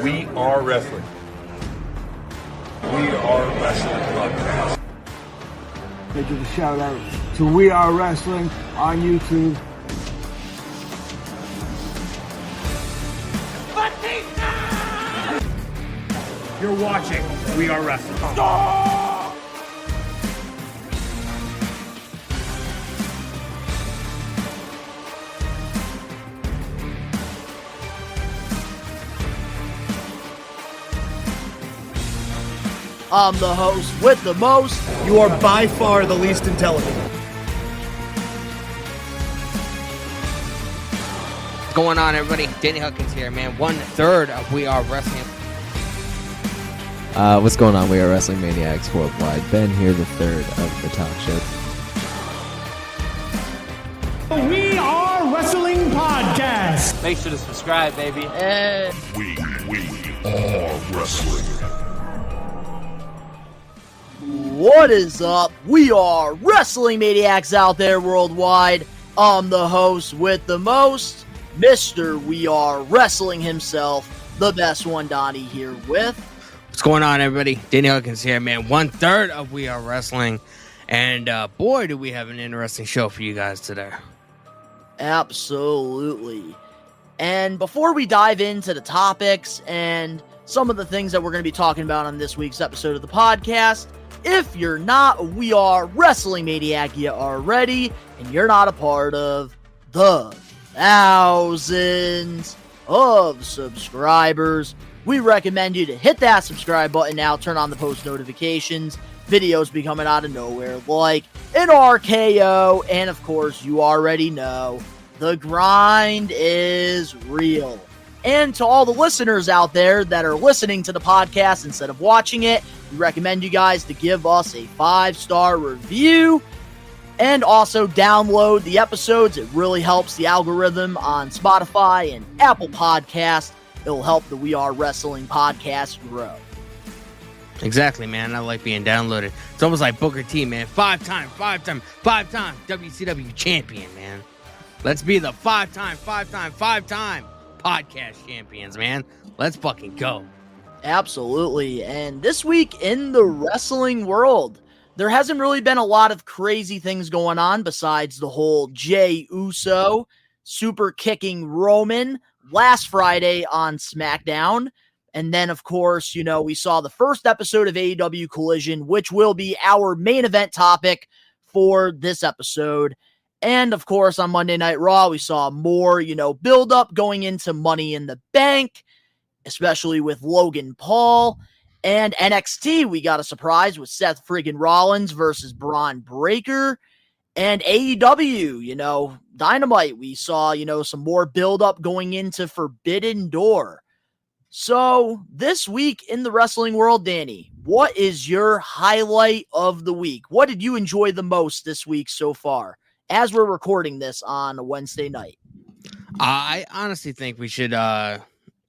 We are wrestling. We are wrestling podcast. They give a shout out to We Are Wrestling on YouTube. You're watching We Are Wrestling. I'm the host with the most. You are by far the least intelligent. What's going on, everybody? Danny Huckins here, man. 1/3 of We Are Wrestling. What's going on? We are Wrestling Maniacs Worldwide. Ben here, the third of the talk show. We Are Wrestling Podcast. Make sure to subscribe, baby. We are wrestling. What is up? We are Wrestling Maniacs out there worldwide. I'm the host with the most, Mr. We Are Wrestling himself, the best one, Donnie, here with. What's going on, everybody? Danny Huckins here, man. 1/3 of We Are Wrestling. And boy, do we have an interesting show for you guys today. Absolutely. And before we dive into the topics and some of the things that we're going to be talking about on this week's episode of the podcast, if you're not a We Are Wrestling Maniac yet already, and you're not a part of the thousands of subscribers, we recommend you to hit that subscribe button now, turn on the post notifications, videos be coming out of nowhere like an RKO, and of course, you already know, the grind is real. And to all the listeners out there that are listening to the podcast instead of watching it, we recommend you guys to give us a 5-star review and also download the episodes. It really helps the algorithm on Spotify and Apple Podcasts. It'll help the We Are Wrestling podcast grow. Exactly, man. I like being downloaded. It's almost like Booker T, man. 5-time WCW champion, man. Let's be the 5-time podcast champions, man. Let's fucking go. Absolutely. And this week in the wrestling world, there hasn't really been a lot of crazy things going on besides the whole Jey Uso super kicking Roman last Friday on SmackDown. And then, of course, we saw the first episode of AEW Collision, which will be our main event topic for this episode. And, of course, on Monday Night Raw, we saw more, build-up going into Money in the Bank, especially with Logan Paul. And NXT, we got a surprise with Seth friggin' Rollins versus Braun Breaker. And AEW, Dynamite, we saw, some more build-up going into Forbidden Door. So, this week in the wrestling world, Danny, what is your highlight of the week? What did you enjoy the most this week so far, as we're recording this on a Wednesday night? I honestly think we should, I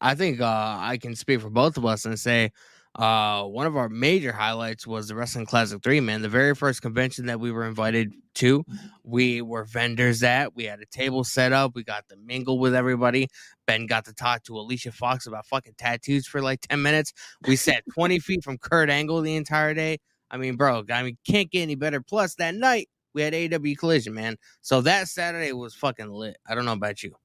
can speak for both of us and say one of our major highlights was the Wrestling Classic 3, man. The very first convention that we were invited to, we were vendors at. We had a table set up. We got to mingle with everybody. Ben got to talk to Alicia Fox about fucking tattoos for like 10 minutes. We sat 20 feet from Kurt Angle the entire day. I mean, can't get any better. Plus, that night, we had AEW Collision, man. So that Saturday was fucking lit. I don't know about you.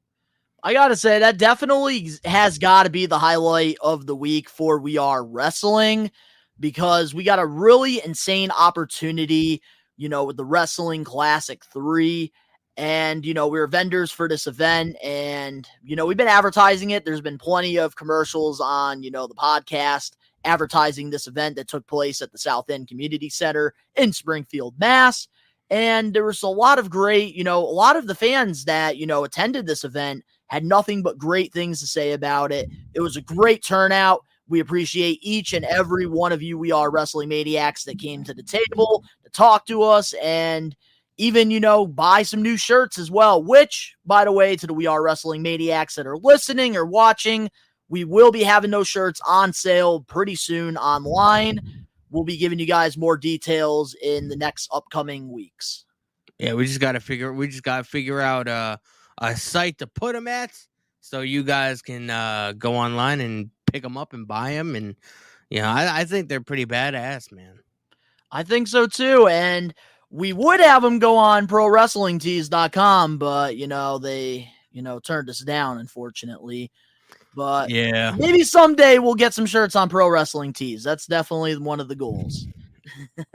I gotta say, that definitely has got to be the highlight of the week for We Are Wrestling, because we got a really insane opportunity, with the Wrestling Classic 3. And, we were vendors for this event, and, we've been advertising it. There's been plenty of commercials on, the podcast advertising this event that took place at the South End Community Center in Springfield, Mass. And there was a lot of great, a lot of the fans that, attended this event had nothing but great things to say about it. It was a great turnout. We appreciate each and every one of you We Are Wrestling Maniacs that came to the table to talk to us and even, buy some new shirts as well, which, by the way, to the We Are Wrestling Maniacs that are listening or watching, we will be having those shirts on sale pretty soon online. We'll be giving you guys more details in the next upcoming weeks. Yeah, we just got to figure out a site to put them at so you guys can go online and pick them up and buy them. And, I think they're pretty badass, man. I think so too. And we would have them go on ProWrestlingTees.com, but, they, turned us down, unfortunately. But yeah, maybe someday we'll get some shirts on Pro Wrestling Tees. That's definitely one of the goals.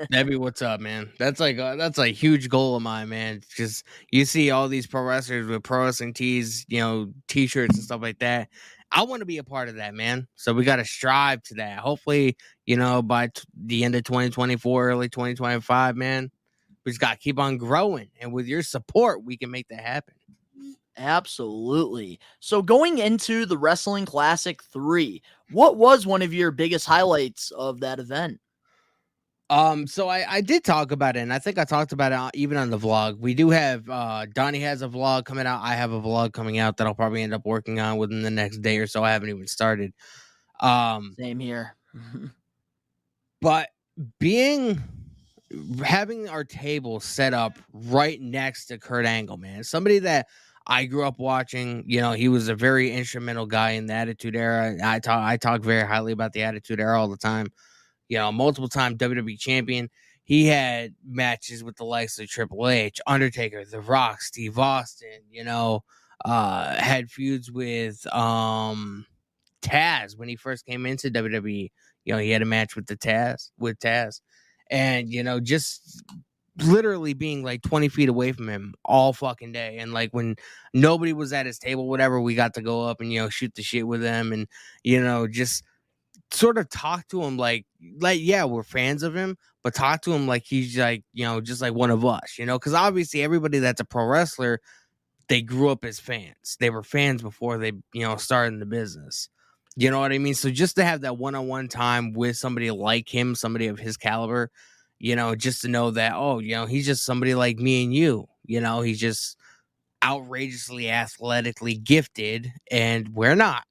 That'd be what's up, man. That's a huge goal of mine, man. Because you see all these pro wrestlers with Pro Wrestling Tees, T-shirts and stuff like that. I want to be a part of that, man. So we got to strive to that. Hopefully, by the end of 2024, early 2025, man, we just got to keep on growing. And with your support, we can make that happen. Absolutely. So going into the Wrestling Classic 3, what was one of your biggest highlights of that event? So I did talk about it, and I think I talked about it even on the vlog. We do have Donnie has a vlog coming out. I have a vlog coming out that I'll probably end up working on within the next day or so. I haven't even started. Same here. But having our table set up right next to Kurt Angle, man, somebody that I grew up watching, he was a very instrumental guy in the Attitude Era. I talk very highly about the Attitude Era all the time. Multiple time WWE champion. He had matches with the likes of Triple H, Undertaker, The Rock, Steve Austin, had feuds with Taz when he first came into WWE. He had a match with Taz. And, just literally being like 20 feet away from him all fucking day. And like when nobody was at his table, whatever, we got to go up and, shoot the shit with him and, just sort of talk to him like yeah, we're fans of him, but talk to him like he's like, just like one of us, because obviously everybody that's a pro wrestler, they grew up as fans. They were fans before they, started in the business. You know what I mean? So just to have that one-on-one time with somebody like him, somebody of his caliber, just to know that, he's just somebody like me and you, he's just outrageously athletically gifted and we're not.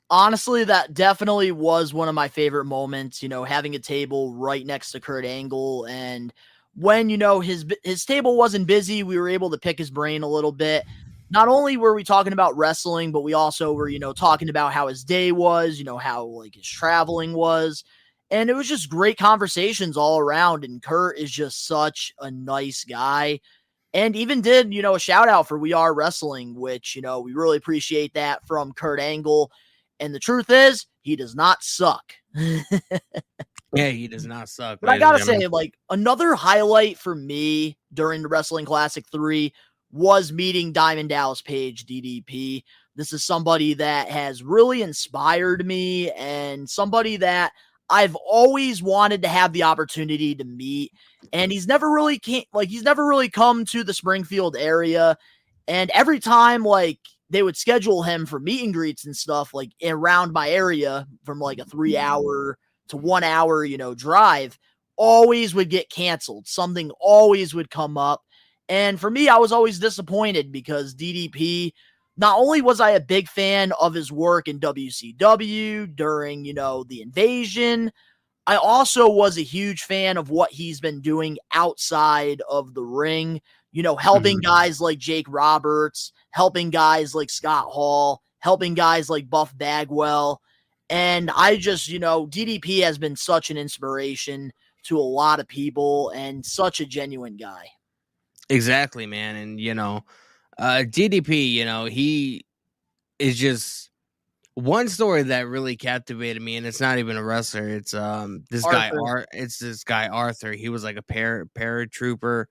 Honestly, that definitely was one of my favorite moments, having a table right next to Kurt Angle. And when, his table wasn't busy, we were able to pick his brain a little bit. Not only were we talking about wrestling, but we also were, talking about how his day was, how like his traveling was. And it was just great conversations all around. And Kurt is just such a nice guy. And even did, a shout out for We Are Wrestling, which, we really appreciate that from Kurt Angle. And the truth is, he does not suck. Yeah, he does not suck. But I gotta say, like, another highlight for me during the Wrestling Classic 3 was meeting Diamond Dallas Page, DDP. This is somebody that has really inspired me and somebody that I've always wanted to have the opportunity to meet. And he's never really come to the Springfield area. And every time, like, they would schedule him for meet and greets and stuff like around my area from like a 3-hour to 1 hour, drive, always would get canceled. Something always would come up. And for me, I was always disappointed because DDP, not only was I a big fan of his work in WCW during, the Invasion, I also was a huge fan of what he's been doing outside of the ring, helping guys like Jake Roberts, helping guys like Scott Hall, helping guys like Buff Bagwell. And I just, DDP has been such an inspiration to a lot of people and such a genuine guy. Exactly, man. And, DDP, he is just one story that really captivated me. And it's not even a wrestler. It's this guy, Arthur. He was like a paratrooper.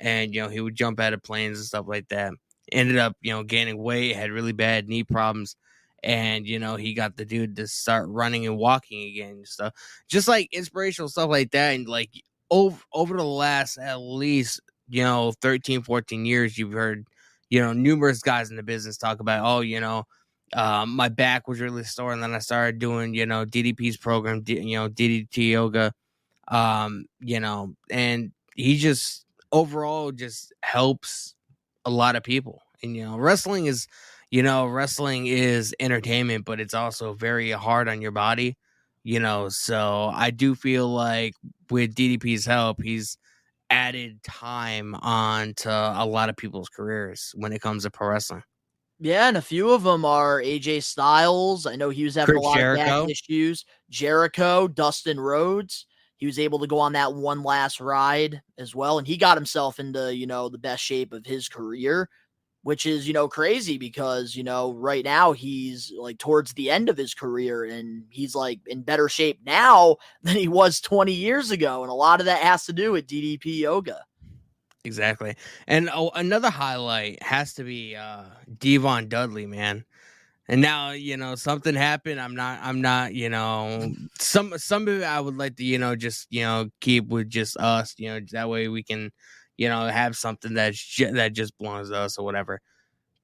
And, he would jump out of planes and stuff like that. Ended up, gaining weight, had really bad knee problems. And, he got the dude to start running and walking again and stuff. Just like inspirational stuff like that. And like over the last at least, 13, 14 years, you've heard, numerous guys in the business talk about, my back was really sore. And then I started doing, DDP's program, DDT yoga, and he just overall just helps a lot of people. And, wrestling is entertainment, but it's also very hard on your body, so I do feel like with DDP's help, he's added time on to a lot of people's careers when it comes to pro wrestling. Yeah, and a few of them are AJ Styles. I know he was having Chris a lot of back Jericho. issues. Jericho, Dustin Rhodes. He was able to go on that one last ride as well. And he got himself into, the best shape of his career, which is, crazy because, right now he's like towards the end of his career and he's like in better shape now than he was 20 years ago. And a lot of that has to do with DDP yoga. Exactly. And another highlight has to be Devon Dudley, man. And now, something happened. I'm not, some of it I would like to, just, keep with just us, that way we can, have something that just belongs to us or whatever.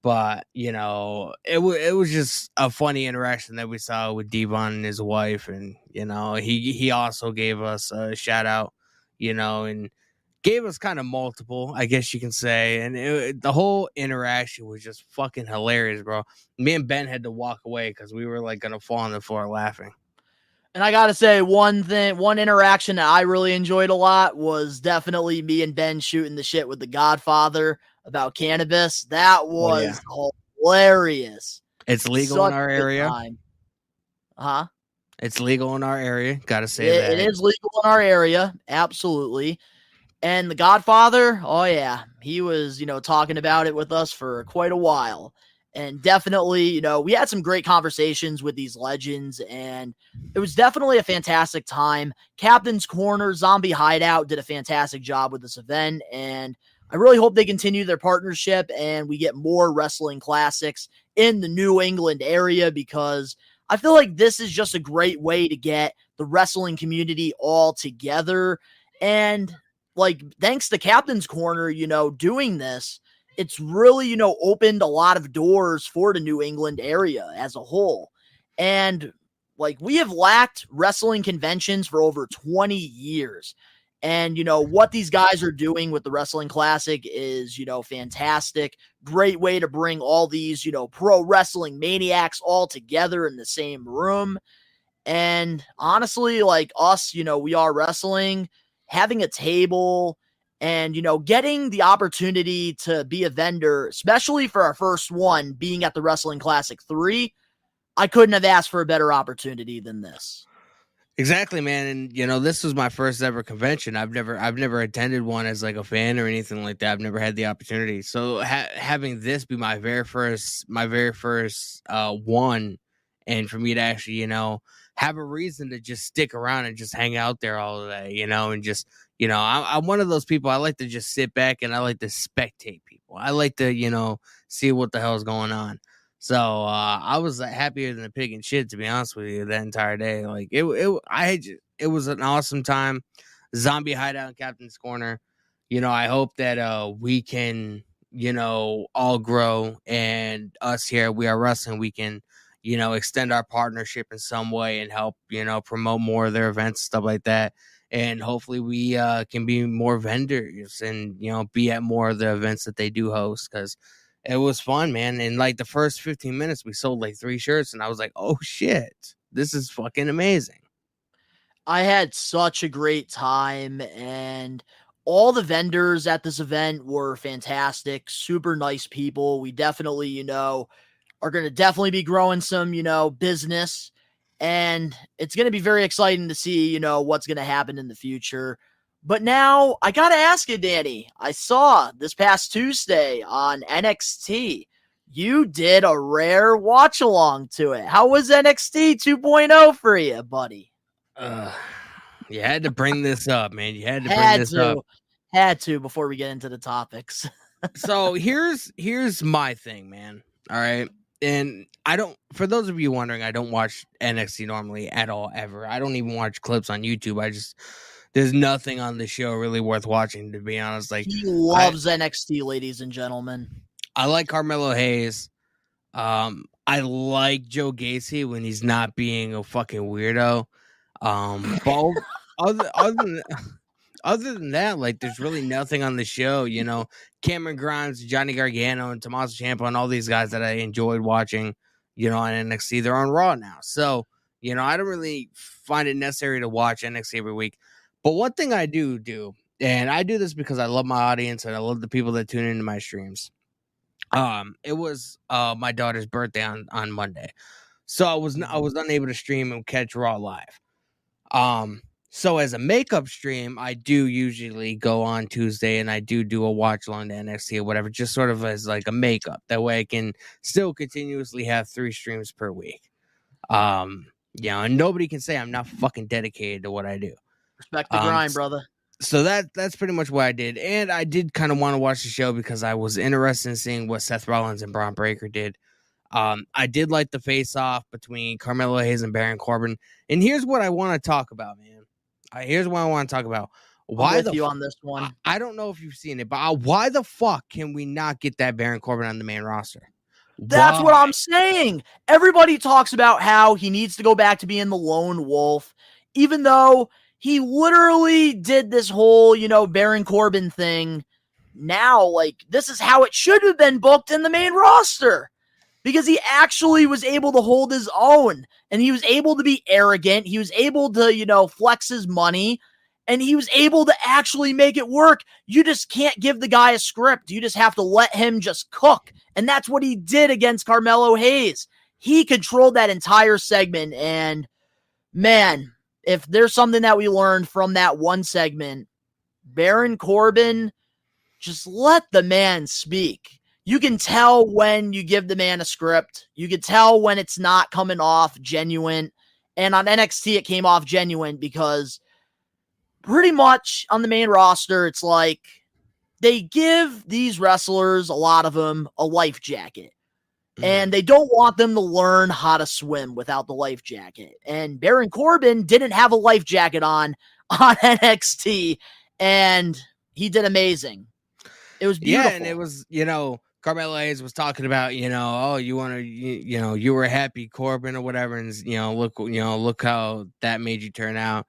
But, it was just a funny interaction that we saw with Devon and his wife. And, he also gave us a shout out, and gave us kind of multiple, I guess you can say. And the whole interaction was just fucking hilarious, bro. Me and Ben had to walk away because we were like going to fall on the floor laughing. And I got to say, one interaction that I really enjoyed a lot was definitely me and Ben shooting the shit with the Godfather about cannabis. That was hilarious. It's legal in our area. Huh? It's legal in our area. Got to say that. It is legal in our area. Absolutely. And the Godfather, oh yeah, he was, talking about it with us for quite a while. And definitely, we had some great conversations with these legends, and it was definitely a fantastic time. Captain's Corner, Zombie Hideout did a fantastic job with this event, and I really hope they continue their partnership and we get more wrestling classics in the New England area, because I feel like this is just a great way to get the wrestling community all together. And like, thanks to Captain's Corner, doing this, it's really, opened a lot of doors for the New England area as a whole. And like, we have lacked wrestling conventions for over 20 years. And, what these guys are doing with the Wrestling Classic is, fantastic. Great way to bring all these, pro wrestling maniacs all together in the same room. And honestly, like us, we are wrestling, having a table and, getting the opportunity to be a vendor, especially for our first one being at the Wrestling Classic 3, I couldn't have asked for a better opportunity than this. Exactly, man. And this was my first ever convention. I've never attended one as like a fan or anything like that. I've never had the opportunity. So having this be my very first one, and for me to actually have a reason to just stick around and just hang out there all day, and just I'm one of those people. I like to just sit back and I like to spectate people. I like to see what the hell is going on. So I was happier than a pig in shit, to be honest with you, that entire day. Like it was an awesome time. Zombie Hideout and Captain's Corner. I hope that we can all grow, and us here, We Are Wrestling, we can extend our partnership in some way and help promote more of their events, stuff like that. And hopefully we can be more vendors and be at more of the events that they do host, because it was fun, man. In like the first 15 minutes, we sold like 3 shirts, and I was like, oh shit, this is fucking amazing. I had such a great time, and all the vendors at this event were fantastic, super nice people. We definitely, are going to definitely be growing some, business, and it's going to be very exciting to see, what's going to happen in the future. But now I got to ask you, Danny, I saw this past Tuesday on NXT, you did a rare watch along to it. How was NXT 2.0 for you, buddy? You had to bring this up, man. You had to bring this up. Had to before we get into the topics. So here's my thing, man. All right. And for those of you wondering, I don't watch NXT normally at all, ever. I don't even watch clips on YouTube. There's nothing on the show really worth watching, to be honest. Like, he loves NXT, ladies and gentlemen. I like Carmelo Hayes. I like Joe Gacy when he's not being a fucking weirdo. But other than that, like, there's really nothing on the show. Cameron Grimes, Johnny Gargano, and Tommaso Ciampa, and all these guys that I enjoyed watching, on NXT, they're on Raw now. So, I don't really find it necessary to watch NXT every week. But one thing I do, and I do this because I love my audience and I love the people that tune into my streams. It was my daughter's birthday on Monday, so I was unable to stream and catch Raw live. So as a makeup stream, I do usually go on Tuesday and I do a watch along to NXT or whatever, just sort of as like a makeup. That way I can still continuously have 3 streams per week. And nobody can say I'm not fucking dedicated to what I do. Respect the grind, brother. So that's pretty much what I did. And I did kind of want to watch the show because I was interested in seeing what Seth Rollins and Braun Breaker did. I did like the face-off between Carmelo Hayes and Baron Corbin. And here's what I want to talk about, man. Here's what I want to talk about. Why I'm with you on this one? I don't know if you've seen it, but why the fuck can we not get that Baron Corbin on the main roster? That's what I'm saying. Everybody talks about how he needs to go back to being the lone wolf, even though he literally did this whole, Baron Corbin thing. Now, like, this is how it should have been booked in the main roster. Because he actually was able to hold his own, and he was able to be arrogant. He was able to, flex his money, and he was able to actually make it work. You just can't give the guy a script. You just have to let him just cook. And that's what he did against Carmelo Hayes. He controlled that entire segment, and man, if there's something that we learned from that one segment, Baron Corbin, just let the man speak. You can tell when you give the man a script. You can tell when it's not coming off genuine. And on NXT, it came off genuine because pretty much on the main roster, it's like they give these wrestlers, a lot of them, a life jacket. And they don't want them to learn how to swim without the life jacket. And Baron Corbin didn't have a life jacket on NXT, and he did amazing. It was beautiful. Yeah, and it was, Carmelo Hayes was talking about, you want to, you were happy Corbin or whatever, and look how that made you turn out.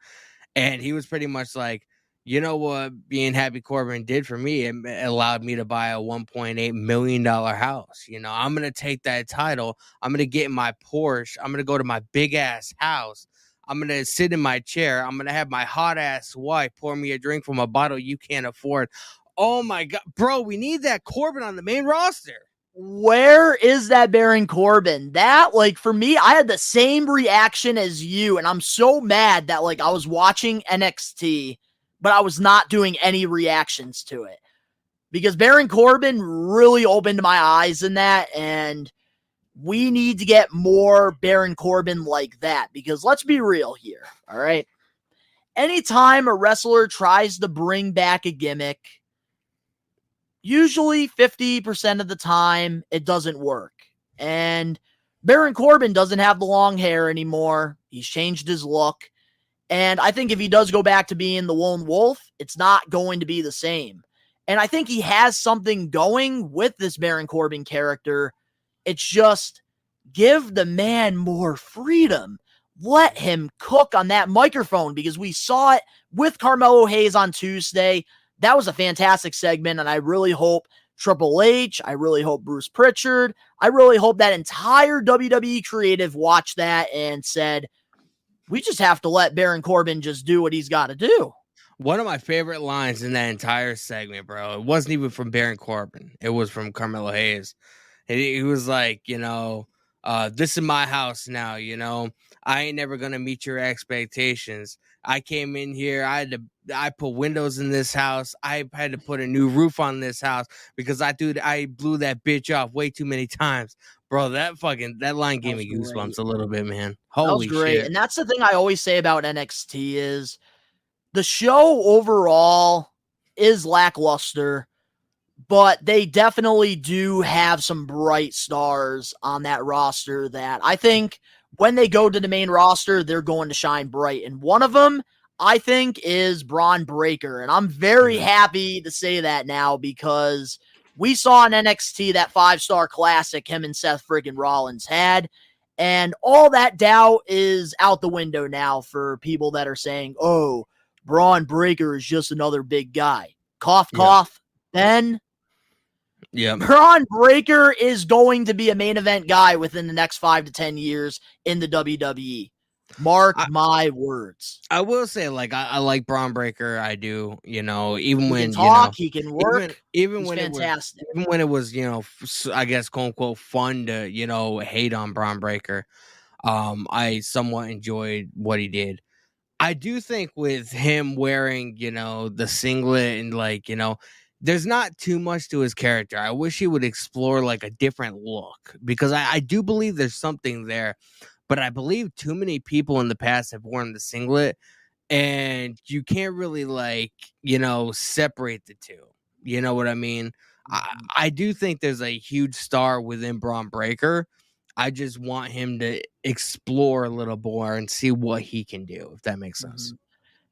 And he was pretty much like, what being happy Corbin did for me, it allowed me to buy a $1.8 million house. I'm gonna take that title. I'm gonna get in my Porsche. I'm gonna go to my big ass house. I'm gonna sit in my chair. I'm gonna have my hot ass wife pour me a drink from a bottle you can't afford. Oh my God, bro, we need that Corbin on the main roster. Where is that Baron Corbin? That, for me, I had the same reaction as you, and I'm so mad that, I was watching NXT, but I was not doing any reactions to it. Because Baron Corbin really opened my eyes in that, and we need to get more Baron Corbin like that. Because let's be real here, all right? Anytime a wrestler tries to bring back a gimmick, usually 50% of the time, it doesn't work. And Baron Corbin doesn't have the long hair anymore. He's changed his look. And I think if he does go back to being the lone wolf, it's not going to be the same. And I think he has something going with this Baron Corbin character. It's just give the man more freedom. Let him cook on that microphone, because we saw it with Carmelo Hayes on Tuesday. That was a fantastic segment, and I really hope Triple H, I really hope Bruce Pritchard, I really hope that entire WWE creative watched that and said, we just have to let Baron Corbin just do what he's got to do. One of my favorite lines in that entire segment, bro, it wasn't even from Baron Corbin. It was from Carmelo Hayes. He was like, this is my house now, I ain't never going to meet your expectations. I came in here. I put windows in this house. I had to put a new roof on this house because I blew that bitch off way too many times. Bro, that line gave me goosebumps a little bit, man. Holy that was great. Shit. And that's the thing I always say about NXT is the show overall is lackluster, but they definitely do have some bright stars on that roster that I think when they go to the main roster, they're going to shine bright. And one of them, I think, is Braun Breaker. And I'm very happy to say that now because we saw in NXT that 5-star classic him and Seth friggin' Rollins had. And all that doubt is out the window now for people that are saying, oh, Braun Breaker is just another big guy. Cough, cough. Ben. Yeah. Braun Breaker is going to be a main event guy within the next 5 to 10 years in the WWE. Mark my words. I will say, like, I like Braun Breaker. I do, even He when can talk, he can work. even He's when fantastic. even when it was, I guess, quote unquote, fun to, hate on Braun Breaker. I somewhat enjoyed what he did. I do think with him wearing, the singlet and there's not too much to his character. I wish he would explore like a different look because I do believe there's something there, but I believe too many people in the past have worn the singlet and you can't really separate the two. You know what I mean? I do think there's a huge star within Braun Breaker. I just want him to explore a little more and see what he can do, if that makes sense.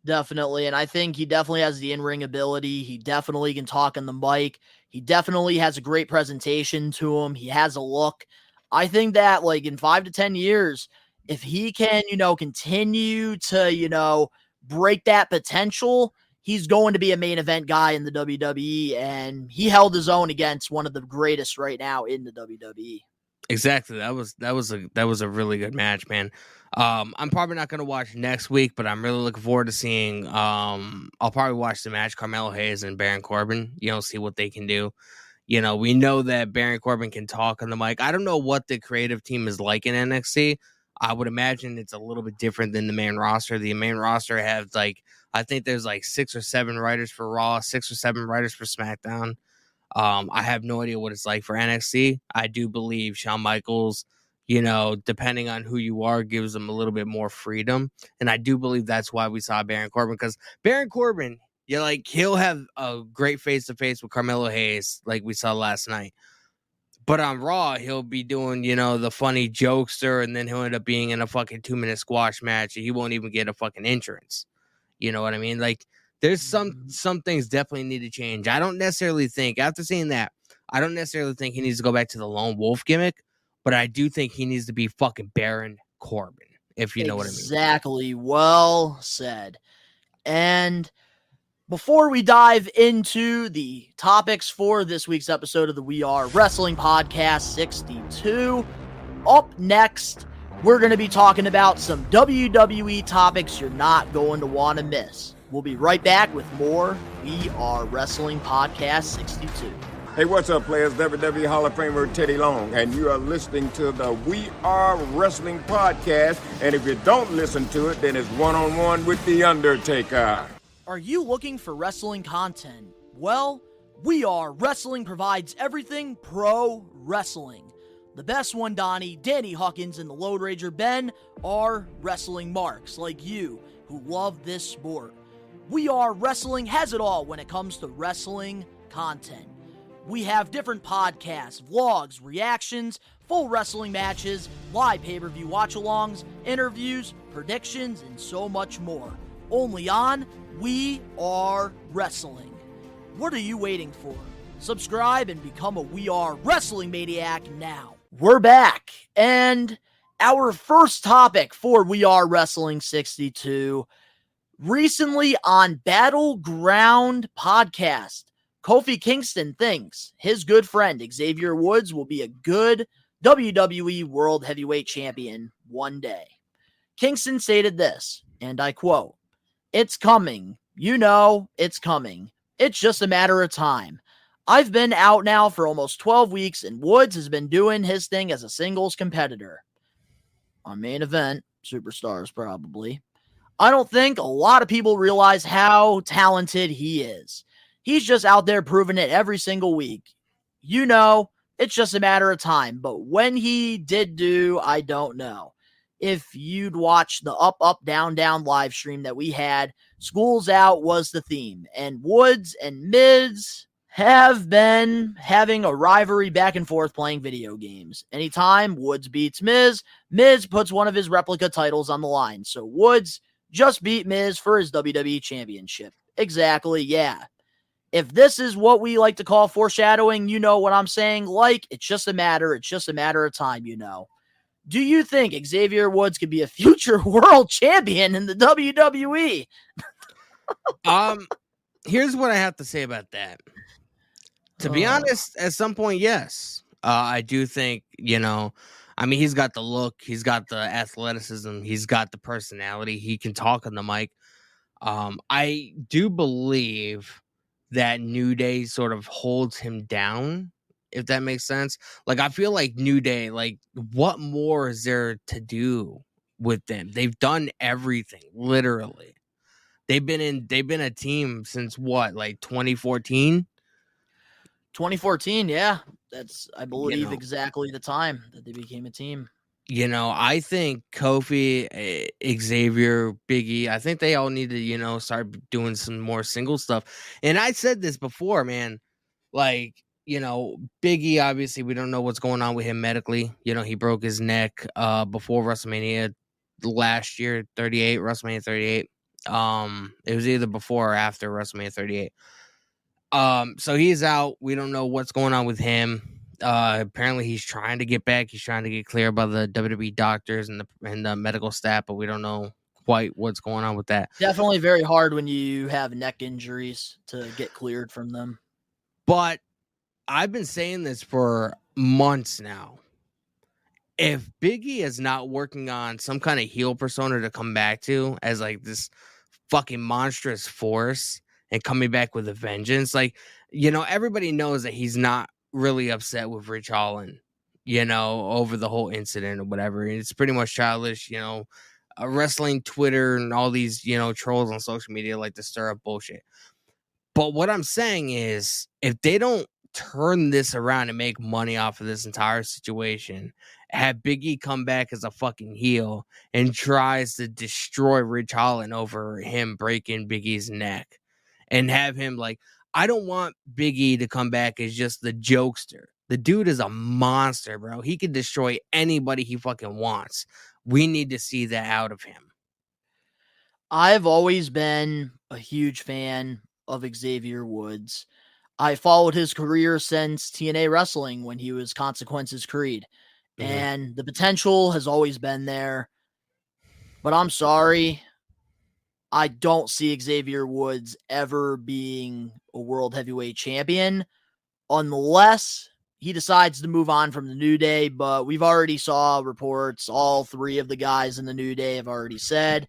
Definitely. And I think he definitely has the in-ring ability. He definitely can talk on the mic. He definitely has a great presentation to him. He has a look. I think that in 5 to 10 years, if he can, continue to, break that potential, he's going to be a main event guy in the WWE. And he held his own against one of the greatest right now in the WWE. Exactly. That was a really good match, man. I'm probably not gonna watch next week, but I'm really looking forward to seeing. I'll probably watch the match Carmelo Hayes and Baron Corbin. See what they can do. We know that Baron Corbin can talk on the mic. I don't know what the creative team is like in NXT. I would imagine it's a little bit different than the main roster. The main roster has I think there's 6 or 7 writers for Raw, 6 or 7 writers for SmackDown. I have no idea what it's like for NXT. I do believe Shawn Michaels, depending on who you are, gives them a little bit more freedom. And I do believe that's why we saw Baron Corbin, because Baron Corbin, he'll have a great face-to-face with Carmelo Hayes like we saw last night. But on Raw, he'll be doing, the funny jokester, and then he'll end up being in a fucking 2-minute squash match, and he won't even get a fucking entrance. You know what I mean? There's some things definitely need to change. I don't necessarily think, after seeing that, I don't necessarily think he needs to go back to the lone wolf gimmick, but I do think he needs to be fucking Baron Corbin, if you know what I mean. Exactly. Well said. And before we dive into the topics for this week's episode of the We Are Wrestling Podcast 62, up next, we're going to be talking about some WWE topics you're not going to want to miss. We'll be right back with more We Are Wrestling Podcast 62. Hey, what's up, players? WWE Hall of Famer Teddy Long, and you are listening to the We Are Wrestling Podcast. And if you don't listen to it, then it's one-on-one with The Undertaker. Are you looking for wrestling content? Well, We Are Wrestling provides everything pro wrestling. The best one, Donnie, Danny Hawkins, and the Load Rager Ben are wrestling marks like you who love this sport. We Are Wrestling has it all when it comes to wrestling content. We have different podcasts, vlogs, reactions, full wrestling matches, live pay-per-view watch-alongs, interviews, predictions, and so much more. Only on We Are Wrestling. What are you waiting for? Subscribe and become a We Are Wrestling Maniac now. We're back, and our first topic for We Are Wrestling 62, recently on Battleground Podcast, Kofi Kingston thinks his good friend Xavier Woods will be a good WWE World Heavyweight Champion one day. Kingston stated this, and I quote, "It's coming. It's coming. It's just a matter of time. I've been out now for almost 12 weeks, and Woods has been doing his thing as a singles competitor. On Main Event, Superstars probably. I don't think a lot of people realize how talented he is. He's just out there proving it every single week. It's just a matter of time, but when he did do, I don't know. If you'd watch the Up, Up, Down, Down live stream that we had, School's Out was the theme, and Woods and Miz have been having a rivalry back and forth playing video games. Anytime Woods beats Miz, Miz puts one of his replica titles on the line. So Woods just beat Miz for his WWE Championship. Exactly, yeah. If this is what we like to call foreshadowing, you know what I'm saying? It's just a matter of time, Do you think Xavier Woods could be a future world champion in the WWE? Here's what I have to say about that. To be honest, at some point, yes. I do think, I mean, he's got the look, he's got the athleticism, he's got the personality. He can talk on the mic. I do believe that New Day sort of holds him down, if that makes sense. Like, I feel like New Day, like, what more is there to do with them? They've done everything, literally. They've been a team since what, like 2014? 2014, yeah. That's, I believe, exactly the time that they became a team. I think Kofi, Xavier, Biggie, I think they all need to, start doing some more single stuff. And I said this before, man. Like, Biggie, obviously, we don't know what's going on with him medically. He broke his neck before WrestleMania last year, WrestleMania 38. It was either before or after WrestleMania 38. So he's out. We don't know what's going on with him. Apparently he's trying to get back. He's trying to get cleared by the WWE doctors and the medical staff, but we don't know quite what's going on with that. Definitely very hard when you have neck injuries to get cleared from them. But I've been saying this for months now. If Biggie is not working on some kind of heel persona to come back to as like this fucking monstrous force and coming back with a vengeance, like, everybody knows that he's not really upset with Rich Holland, over the whole incident or whatever. It's pretty much childish, wrestling Twitter and all these, trolls on social media like to stir up bullshit. But what I'm saying is, if they don't turn this around and make money off of this entire situation, have Biggie come back as a fucking heel and tries to destroy Rich Holland over him breaking Biggie's neck, and have him like, I don't want Biggie to come back as just the jokester. The dude is a monster, bro. He can destroy anybody he fucking wants. We need to see that out of him. I've always been a huge fan of Xavier Woods. I followed his career since TNA Wrestling when he was Consequences Creed. Mm-hmm. And the potential has always been there. But I'm sorry, I don't see Xavier Woods ever being a world heavyweight champion unless he decides to move on from the New Day. But we've already saw reports. All three of the guys in the New Day have already said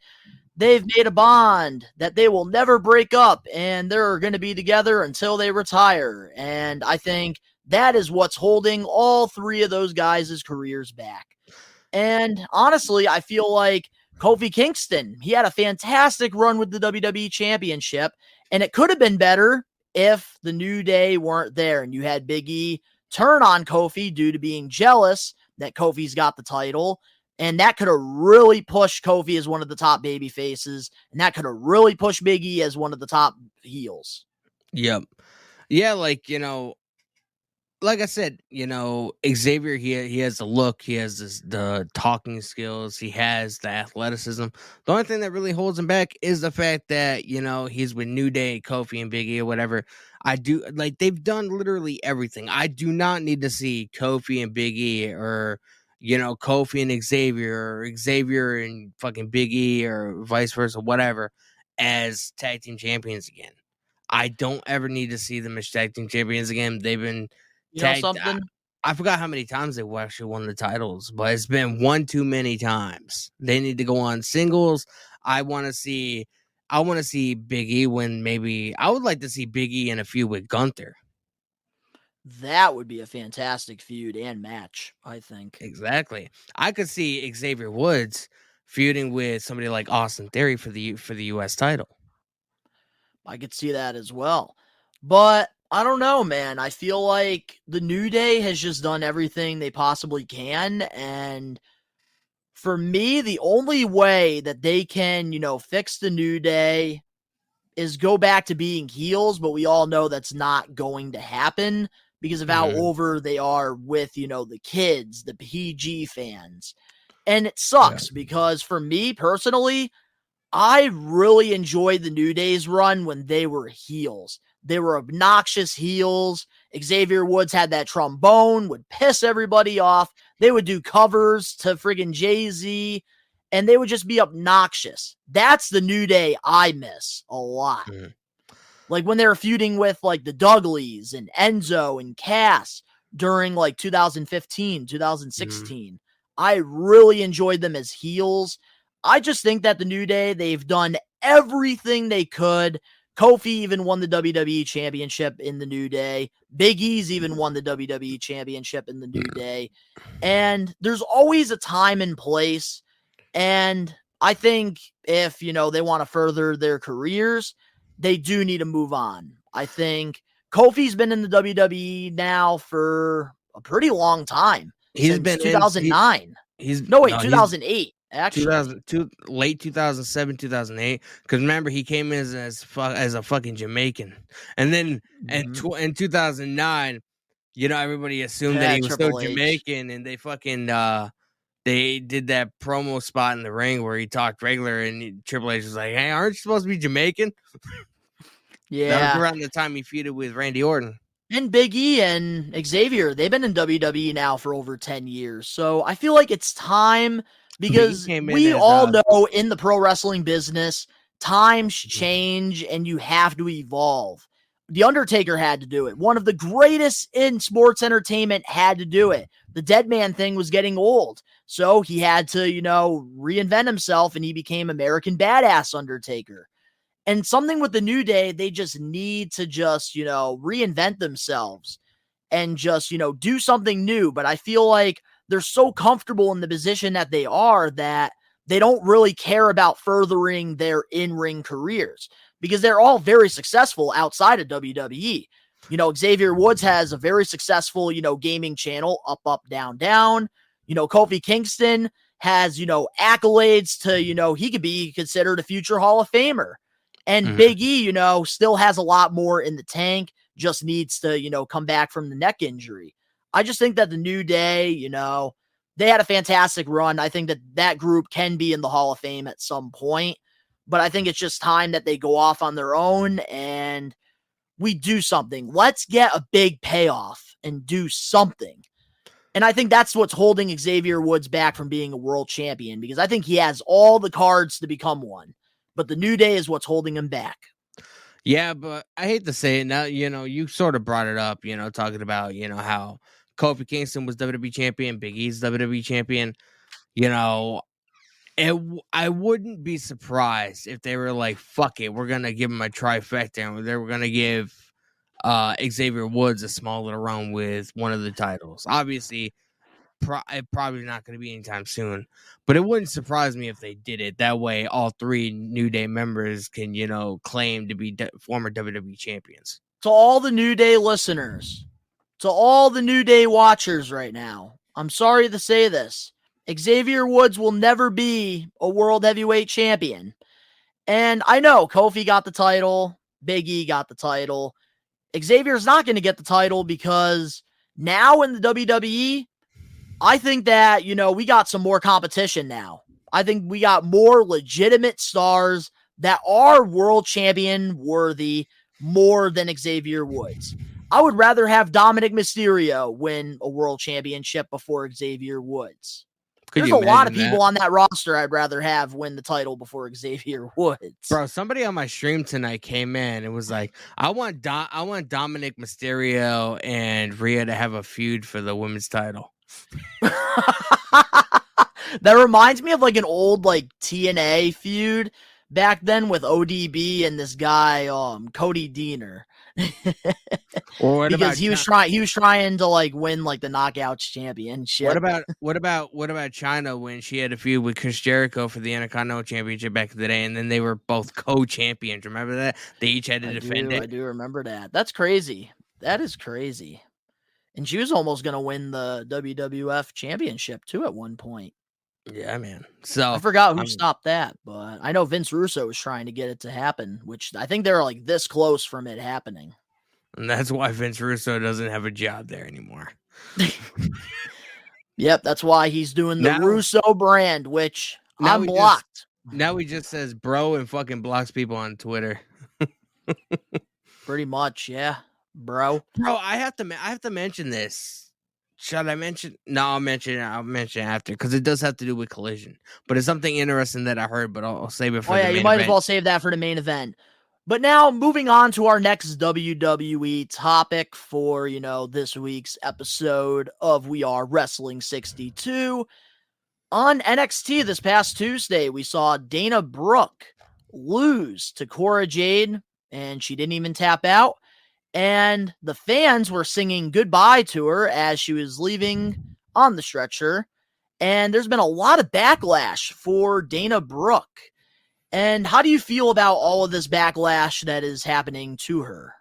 they've made a bond that they will never break up and they're going to be together until they retire. And I think that is what's holding all three of those guys' careers back. And honestly, I feel like Kofi Kingston, he had a fantastic run with the WWE Championship, and it could have been better if the New Day weren't there and you had Big E turn on Kofi due to being jealous that Kofi's got the title, and that could have really pushed Kofi as one of the top baby faces, and that could have really pushed Big E as one of the top heels. Yep. Yeah, like I said, Xavier, he has the look, he has the talking skills, he has the athleticism. The only thing that really holds him back is the fact that, he's with New Day, Kofi, and Big E or whatever. They've done literally everything. I do not need to see Kofi and Big E or, Kofi and Xavier or Xavier and fucking Big E or vice versa, whatever, as tag team champions again. I don't ever need to see them as tag team champions again. They've been something? I forgot how many times they actually won the titles, but it's been one too many times. They need to go on singles. I want to see Big E win. Maybe I would like to see Big E in a feud with Gunther. That would be a fantastic feud and match, I think. Exactly. I could see Xavier Woods feuding with somebody like Austin Theory for the US title. I could see that as well. But I don't know, man. I feel like the New Day has just done everything they possibly can. And for me, the only way that they can, fix the New Day is go back to being heels. But we all know that's not going to happen because of how over they are with, the kids, the PG fans. And it sucks because for me personally, I really enjoyed the New Day's run when they were heels. They were obnoxious heels. Xavier Woods had that trombone, would piss everybody off. They would do covers to friggin' Jay-Z, and they would just be obnoxious. That's the New Day I miss a lot. Mm-hmm. Like when they were feuding with like the Dudleys and Enzo and Cass during like 2015, 2016. I really enjoyed them as heels. I just think that the New Day, they've done everything they could. Kofi even won the WWE Championship in the New Day. Big E's even won the WWE Championship in the New Day. And there's always a time and place. And I think if, they want to further their careers, they do need to move on. I think Kofi's been in the WWE now for a pretty long time. He's since been 2009. He's 2008. Actually, 2002, late 2007, 2008. Because remember, he came in as a fucking Jamaican, and then in 2009, everybody assumed that he was Triple so H. Jamaican, and they fucking they did that promo spot in the ring where he talked regular, and Triple H was like, "Hey, aren't you supposed to be Jamaican?" Yeah, that was around the time he feuded with Randy Orton. And Big E and Xavier, they've been in WWE now for over 10 years. So I feel like it's time, because we all know in the pro wrestling business, times change and you have to evolve. The Undertaker had to do it. One of the greatest in sports entertainment had to do it. The dead man thing was getting old. So he had to, reinvent himself, and he became American Badass Undertaker. And something with the New Day, they just need to reinvent themselves and just, do something new. But I feel like they're so comfortable in the position that they are that they don't really care about furthering their in-ring careers, because they're all very successful outside of WWE. Xavier Woods has a very successful, gaming channel, Up, Up, Down, Down. Kofi Kingston has, accolades to, he could be considered a future Hall of Famer. And Big E, still has a lot more in the tank, just needs to, come back from the neck injury. I just think that the New Day, they had a fantastic run. I think that group can be in the Hall of Fame at some point, but I think it's just time that they go off on their own and we do something. Let's get a big payoff and do something. And I think that's what's holding Xavier Woods back from being a world champion, because I think he has all the cards to become one. But the New Day is what's holding him back. Yeah, but I hate to say it now, you sort of brought it up, talking about, how Kofi Kingston was WWE champion, Big E's WWE champion. I wouldn't be surprised if they were like, fuck it, we're going to give him a trifecta, and they were going to give Xavier Woods a small little run with one of the titles. Obviously, probably not going to be anytime soon, but it wouldn't surprise me if they did it. That way, all three New Day members can, claim to be former WWE champions. To all the New Day listeners, to all the New Day watchers right now, I'm sorry to say this. Xavier Woods will never be a world heavyweight champion. And I know Kofi got the title, Big E got the title. Xavier's not going to get the title because now in the WWE, I think that, we got some more competition now. I think we got more legitimate stars that are world champion worthy more than Xavier Woods. I would rather have Dominic Mysterio win a world championship before Xavier Woods. There's a lot of people on that roster I'd rather have win the title before Xavier Woods. Bro, somebody on my stream tonight came in and was like, I want Dominic Mysterio and Rhea to have a feud for the women's title. That reminds me of like an old TNA feud back then with ODB and this guy Cody Deaner. Because he was trying to win the Knockouts championship. What about Chyna when she had a feud with Chris Jericho for the Intercontinental Championship back in the day, and then they were both co-champions? Remember that? They each had to defend it. I do remember that. That's crazy. That is crazy. And she was almost going to win the WWF championship too at one point. Yeah, man. So I forgot who stopped that, but I know Vince Russo was trying to get it to happen, which I think they're this close from it happening. And that's why Vince Russo doesn't have a job there anymore. Yep, that's why he's doing the Russo brand, which I'm blocked. Now he just says bro and fucking blocks people on Twitter. Pretty much, yeah, bro. Bro, I have to mention this. Should I mention? No, I'll mention it after, because it does have to do with Collision. But it's something interesting that I heard, but I'll save it for the main event. You might as well save that for the main event. But now, moving on to our next WWE topic for, this week's episode of We Are Wrestling 62. On NXT this past Tuesday, we saw Dana Brooke lose to Cora Jade, and she didn't even tap out. And the fans were singing goodbye to her as she was leaving on the stretcher. And there's been a lot of backlash for Dana Brooke. And how do you feel about all of this backlash that is happening to her?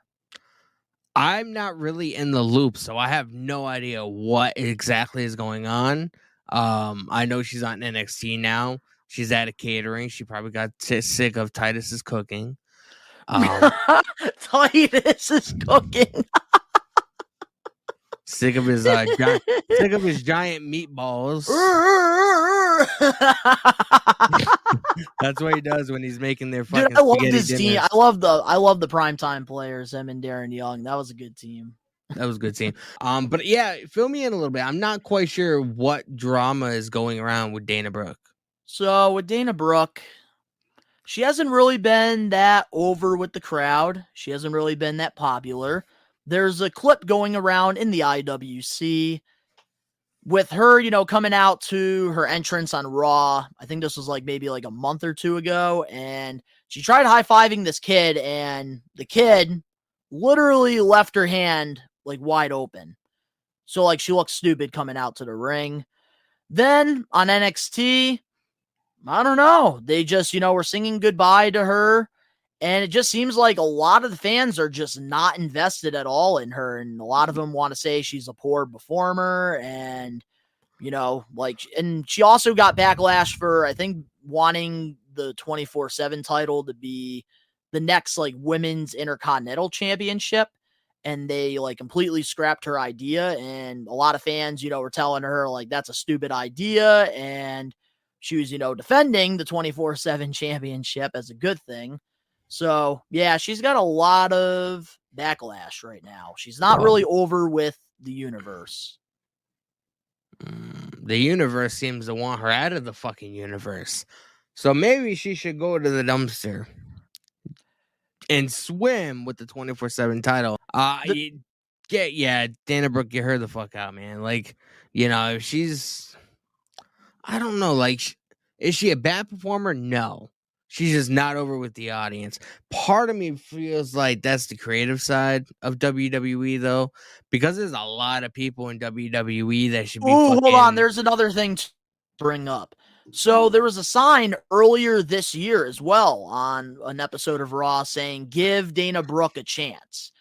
I'm not really in the loop, so I have no idea what exactly is going on. I know she's on NXT now. She's at a catering. She probably got sick of Titus's cooking. Titus is cooking. Sick of his giant meatballs. That's what he does when he's making their fucking. Dude, I love spaghetti this dinners. team. I love the primetime players, him and Darren Young. That was a good team. That was a good team. But yeah, fill me in a little bit. I'm not quite sure what drama is going around with Dana Brooke. So with Dana Brooke, she hasn't really been that over with the crowd. She hasn't really been that popular. There's a clip going around in the IWC with her, coming out to her entrance on Raw. I think this was maybe a month or two ago. And she tried high-fiving this kid, and the kid literally left her hand wide open. So she looked stupid coming out to the ring. Then on NXT, I don't know. They just, were singing goodbye to her. And it just seems like a lot of the fans are just not invested at all in her. And a lot of them want to say she's a poor performer. And, and she also got backlash for, I think, wanting the 24/7 title to be the next, women's Intercontinental Championship. And they, completely scrapped her idea. And a lot of fans, were telling her, that's a stupid idea. And she was, defending the 24/7 championship as a good thing. So, yeah, she's got a lot of backlash right now. She's not really over with the universe. The universe seems to want her out of the fucking universe. So maybe she should go to the dumpster and swim with the 24/7 title. Yeah, Dana Brooke, get her the fuck out, man. If she's, I don't know, is she a bad performer? No. She's just not over with the audience. Part of me feels like that's the creative side of WWE, though, because there's a lot of people in WWE that should be. Hold on. There's another thing to bring up. So there was a sign earlier this year as well on an episode of Raw saying, "Give Dana Brooke a chance."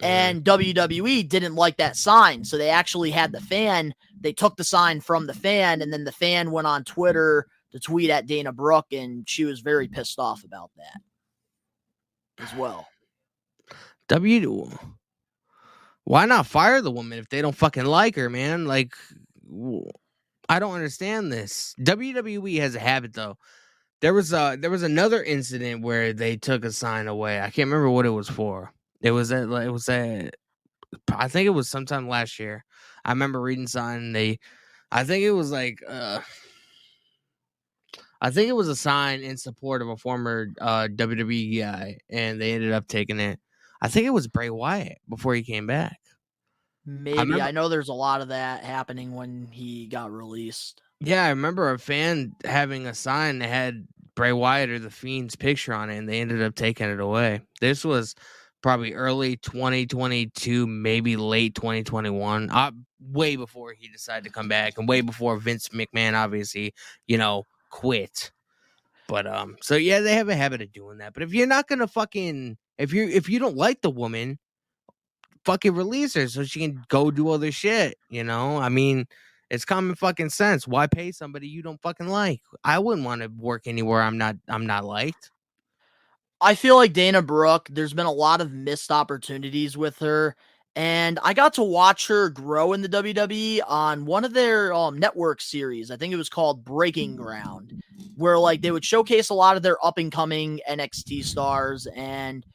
And WWE didn't like that sign. So they actually had they took the sign from the fan, and then the fan went on Twitter to tweet at Dana Brooke, and she was very pissed off about that as well. Why not fire the woman if they don't fucking like her, man? I don't understand this. WWE has a habit, though. There was another incident where they took a sign away. I can't remember what it was for. I think it was sometime last year. I remember reading something. I think it was a sign in support of a former WWE guy, and they ended up taking it. I think it was Bray Wyatt before he came back. Maybe. I know there's a lot of that happening when he got released. Yeah, I remember a fan having a sign that had Bray Wyatt or The Fiend's picture on it, and they ended up taking it away. This was probably early 2022, maybe late 2021, way before he decided to come back, and way before Vince McMahon obviously, quit. But so yeah, they have a habit of doing that. But if you're not gonna if you don't like the woman, fucking release her so she can go do other shit. I mean, it's common fucking sense. Why pay somebody you don't fucking like? I wouldn't want to work anywhere I'm not liked. I feel like Dana Brooke, there's been a lot of missed opportunities with her. And I got to watch her grow in the WWE on one of their network series. I think it was called Breaking Ground, where they would showcase a lot of their up and coming NXT stars. And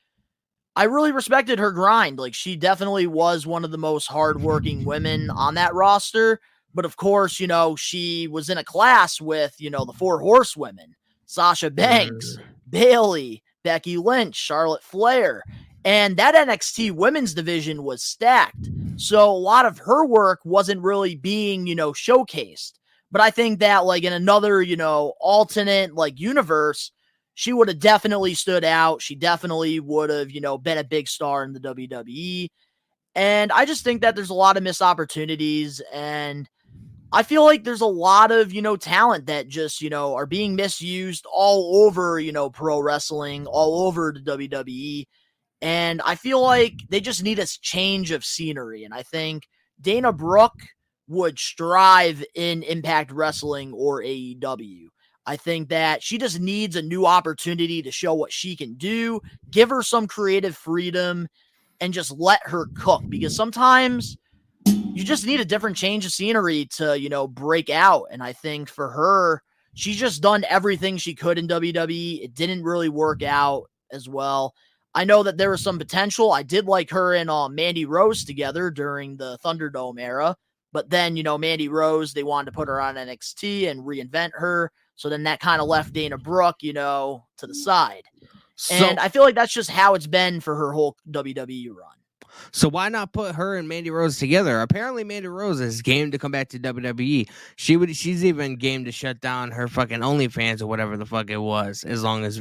I really respected her grind. She definitely was one of the most hardworking women on that roster. But of course, she was in a class with, the 4 horsewomen, Sasha Banks, Bayley, Becky Lynch, Charlotte Flair. And that NXT women's division was stacked. So a lot of her work wasn't really being, showcased. But I think that like in another, alternate like universe, she would have definitely stood out. She definitely would have, been a big star in the WWE. And I just think that there's a lot of missed opportunities, and I feel like there's a lot of, talent that just, are being misused all over, pro wrestling, all over the WWE. And I feel like they just need a change of scenery. And I think Dana Brooke would strive in Impact Wrestling or AEW. I think that she just needs a new opportunity to show what she can do, give her some creative freedom, and just let her cook. Because sometimes you just need a different change of scenery to, break out. And I think for her, she's just done everything she could in WWE. It didn't really work out as well. I know that there was some potential. I did like her and Mandy Rose together during the Thunderdome era. But then, Mandy Rose, they wanted to put her on NXT and reinvent her. So then that kind of left Dana Brooke, to the side. And I feel like that's just how it's been for her whole WWE run. So why not put her and Mandy Rose together? Apparently, Mandy Rose is game to come back to WWE. She's even game to shut down her fucking OnlyFans or whatever the fuck it was, as long as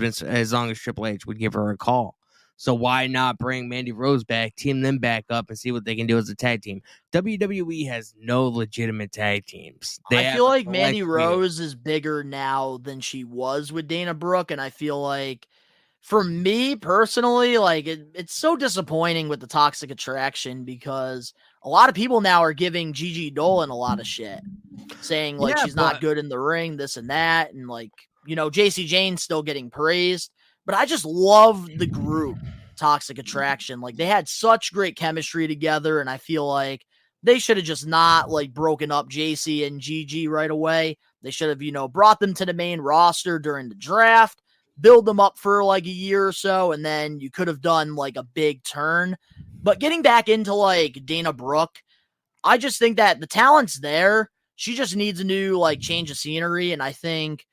Triple H would give her a call. So why not bring Mandy Rose back, team them back up, and see what they can do as a tag team? WWE has no legitimate tag teams. I feel like Mandy Rose is bigger now than she was with Dana Brooke, and I feel like for me personally, like it's so disappointing with the Toxic Attraction because a lot of people now are giving Gigi Dolan a lot of shit, saying like she's not good in the ring, this and that, and like JC Jane's still getting praised. But I just love the group Toxic Attraction. Like they had such great chemistry together, and I feel like they should have just not like broken up JC and Gigi right away. They should have brought them to the main roster during the draft, build them up for like a year or so, and then you could have done like a big turn. But getting back into like Dana Brooke, I just think that the talent's there. She just needs a new like change of scenery. And I think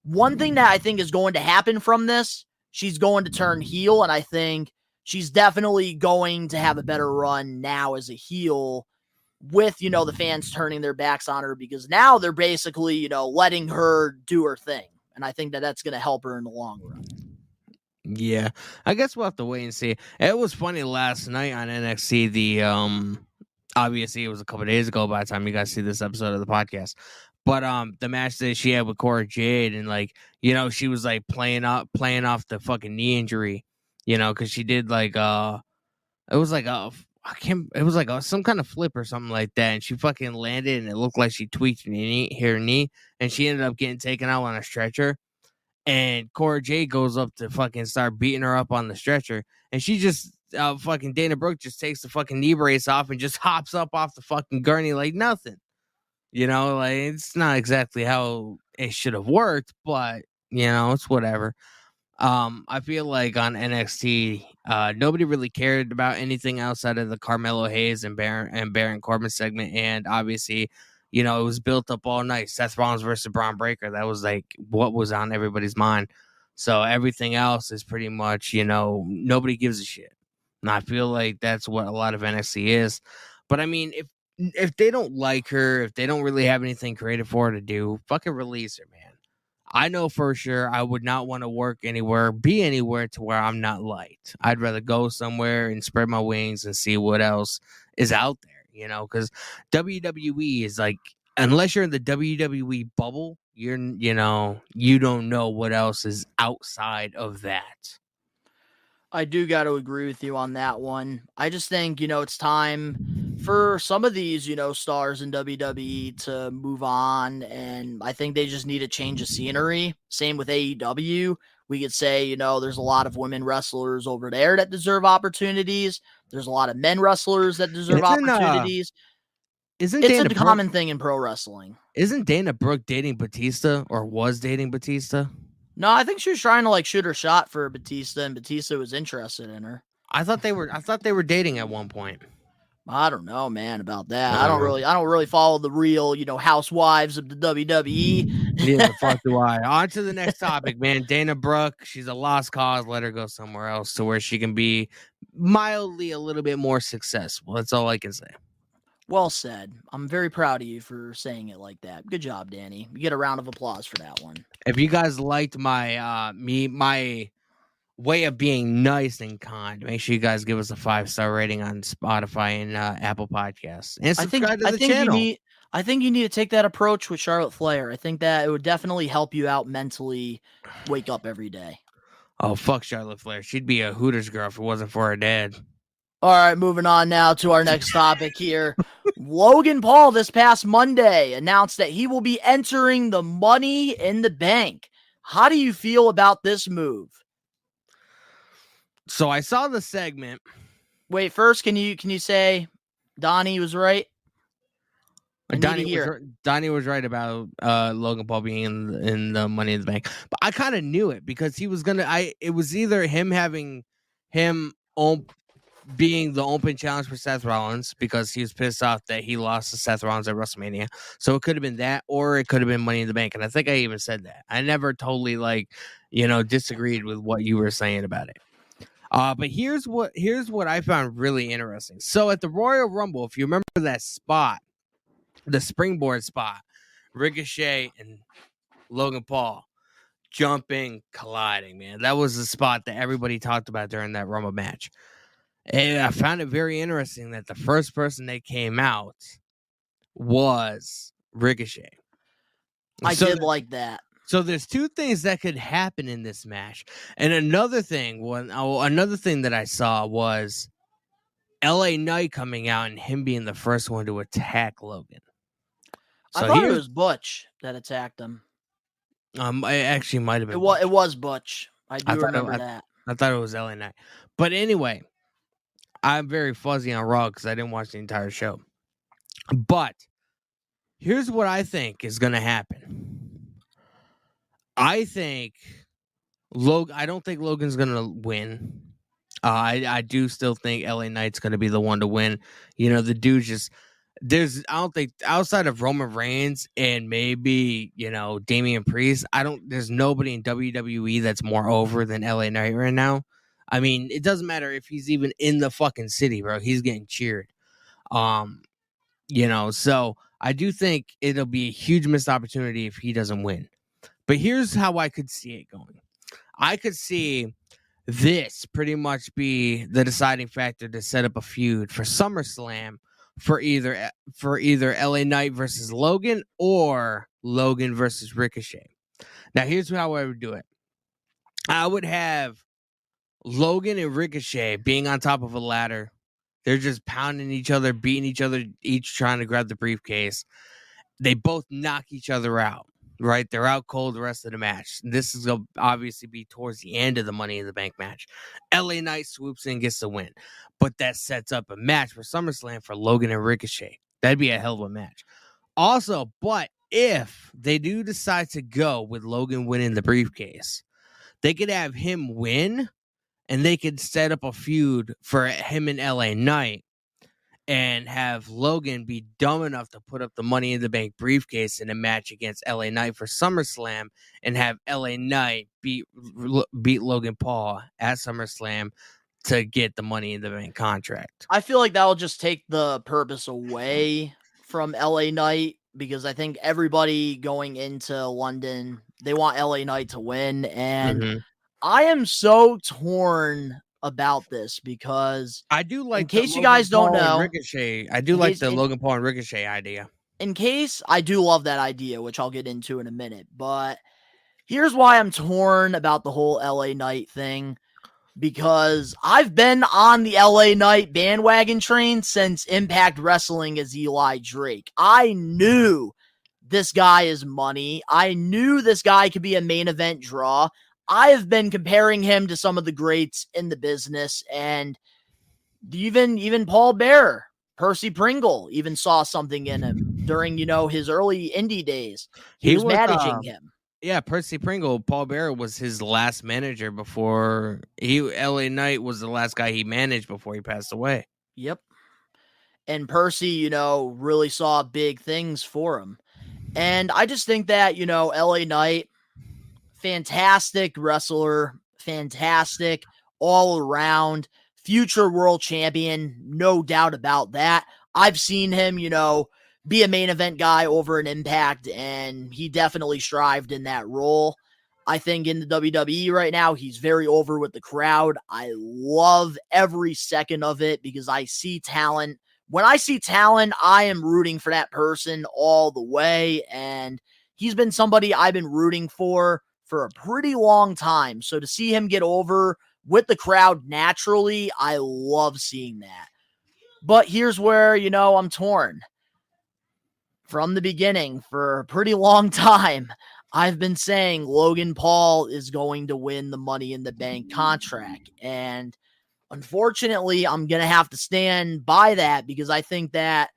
one thing that I think is going to happen from this, she's going to turn heel. And I think she's definitely going to have a better run now as a heel with, the fans turning their backs on her because now they're basically, letting her do her thing. And I think that that's going to help her in the long run. Yeah, I guess we'll have to wait and see. It was funny last night on NXT. Obviously it was a couple days ago by the time you guys see this episode of the podcast. But the match that she had with Cora Jade, and like she was like playing off the fucking knee injury, because she did like it was like some kind of flip or something like that, and she fucking landed, and it looked like she tweaked her knee, and she ended up getting taken out on a stretcher. And Cora Jade goes up to fucking start beating her up on the stretcher, and she just fucking Dana Brooke just takes the fucking knee brace off and just hops up off the fucking gurney like nothing. Like it's not exactly how it should have worked, but it's whatever. I feel like on NXT, nobody really cared about anything outside of the Carmelo Hayes and Baron Corbin segment, and obviously, it was built up all night. Seth Rollins versus Braun Breaker. That was like what was on everybody's mind. So everything else is pretty much, nobody gives a shit. And I feel like that's what a lot of NXT is. But I mean, if they don't like her, if they don't really have anything creative for her to do, fucking release her, man. I know for sure I would not want to work anywhere, be anywhere to where I'm not liked. I'd rather go somewhere and spread my wings and see what else is out there, because WWE is like, unless you're in the WWE bubble, you don't know what else is outside of that. I do got to agree with you on that one. I just think, it's time for some of these, stars in WWE to move on. And I think they just need a change of scenery. Same with AEW. We could say, there's a lot of women wrestlers over there that deserve opportunities. There's a lot of men wrestlers that deserve opportunities. It's a common thing in pro wrestling. Isn't Dana Brooke dating Batista or was dating Batista? No, I think she was trying to like shoot her shot for Batista, and Batista was interested in her. I thought they were dating at one point. I don't know, man, about that. I don't really follow the real, housewives of the WWE. Yeah, fuck do I. On to the next topic, man. Dana Brooke, she's a lost cause. Let her go somewhere else to where she can be mildly a little bit more successful. That's all I can say. Well said. I'm very proud of you for saying it like that. Good job, Danny. You get a round of applause for that one. If you guys liked my my way of being nice and kind, make sure you guys give us a 5-star rating on Spotify and Apple Podcasts, and subscribe to the channel. I think you need to take that approach with Charlotte Flair. I think that it would definitely help you out mentally. Wake up every day. Oh, fuck Charlotte Flair. She'd be a Hooters girl if it wasn't for her dad. All right, moving on now to our next topic here. Logan Paul this past Monday announced that he will be entering the Money in the Bank. How do you feel about this move? So I saw the segment. Wait, first, can you say Donnie was right? Donnie was right about Logan Paul being in the Money in the Bank, but I kind of knew it because he was gonna. It was either him being the open challenge for Seth Rollins because he was pissed off that he lost to Seth Rollins at WrestleMania. So it could have been that, or it could have been Money in the Bank. And I think I even said that. I never totally disagreed with what you were saying about it. But here's what I found really interesting. So at the Royal Rumble, if you remember that spot, the springboard spot, Ricochet and Logan Paul jumping, colliding, man. That was the spot that everybody talked about during that Rumble match. And I found it very interesting that the first person that came out was Ricochet. I did like that. So there's two things that could happen in this match. And another thing that I saw was LA Knight coming out and him being the first one to attack Logan. So I thought it was Butch that attacked him. It actually might have been. It was Butch. I remember that. I thought it was LA Knight. But anyway, I'm very fuzzy on Raw because I didn't watch the entire show. But here's what I think is going to happen. I don't think Logan's going to win. I do still think LA Knight's going to be the one to win. You know, the dude just... I don't think outside of Roman Reigns and maybe, Damian Priest, there's nobody in WWE that's more over than LA Knight right now. I mean, it doesn't matter if he's even in the fucking city, bro. He's getting cheered. So I do think it'll be a huge missed opportunity if he doesn't win. But here's how I could see it going. I could see this pretty much be the deciding factor to set up a feud for SummerSlam for either LA Knight versus Logan or Logan versus Ricochet. Now, here's how I would do it. I would have Logan and Ricochet being on top of a ladder. They're just pounding each other, beating each other, each trying to grab the briefcase. They both knock each other out, right? They're out cold the rest of the match. This is going to obviously be towards the end of the Money in the Bank match. LA Knight swoops in and gets the win. But that sets up a match for SummerSlam for Logan and Ricochet. That'd be a hell of a match. Also, but if they do decide to go with Logan winning the briefcase, they could have him win and they could set up a feud for him and LA Knight and have Logan be dumb enough to put up the Money in the Bank briefcase in a match against LA Knight for SummerSlam and have LA Knight beat Logan Paul at SummerSlam to get the Money in the Bank contract. I feel like that will just take the purpose away from LA Knight because I think everybody going into London, they want LA Knight to win. And I am so torn about this because I do like, in case you guys don't know, Ricochet. I do like the Logan Paul and Ricochet idea. In case I do love that idea, which I'll get into in a minute, but here's why I'm torn about the whole LA Knight thing. Because I've been on the LA Knight bandwagon train since Impact Wrestling as Eli Drake. I knew this guy is money. I knew this guy could be a main event draw. I have been comparing him to some of the greats in the business, and even Paul Bearer, Percy Pringle, even saw something in him during, his early indie days. He was managing him. Yeah, Percy Pringle, Paul Bearer was his last manager before LA Knight was the last guy he managed before he passed away. Yep. And Percy, really saw big things for him. And I just think that, LA Knight, fantastic wrestler, fantastic all around, future world champion, no doubt about that. I've seen him, be a main event guy over an Impact, and he definitely strived in that role. I think in the WWE right now, he's very over with the crowd. I love every second of it because I see talent. When I see talent, I am rooting for that person all the way, and he's been somebody I've been rooting for a pretty long time. So to see him get over with the crowd naturally, I love seeing that. But here's where, I'm torn. From the beginning, for a pretty long time, I've been saying Logan Paul is going to win the Money in the Bank contract. And unfortunately, I'm going to have to stand by that because I think that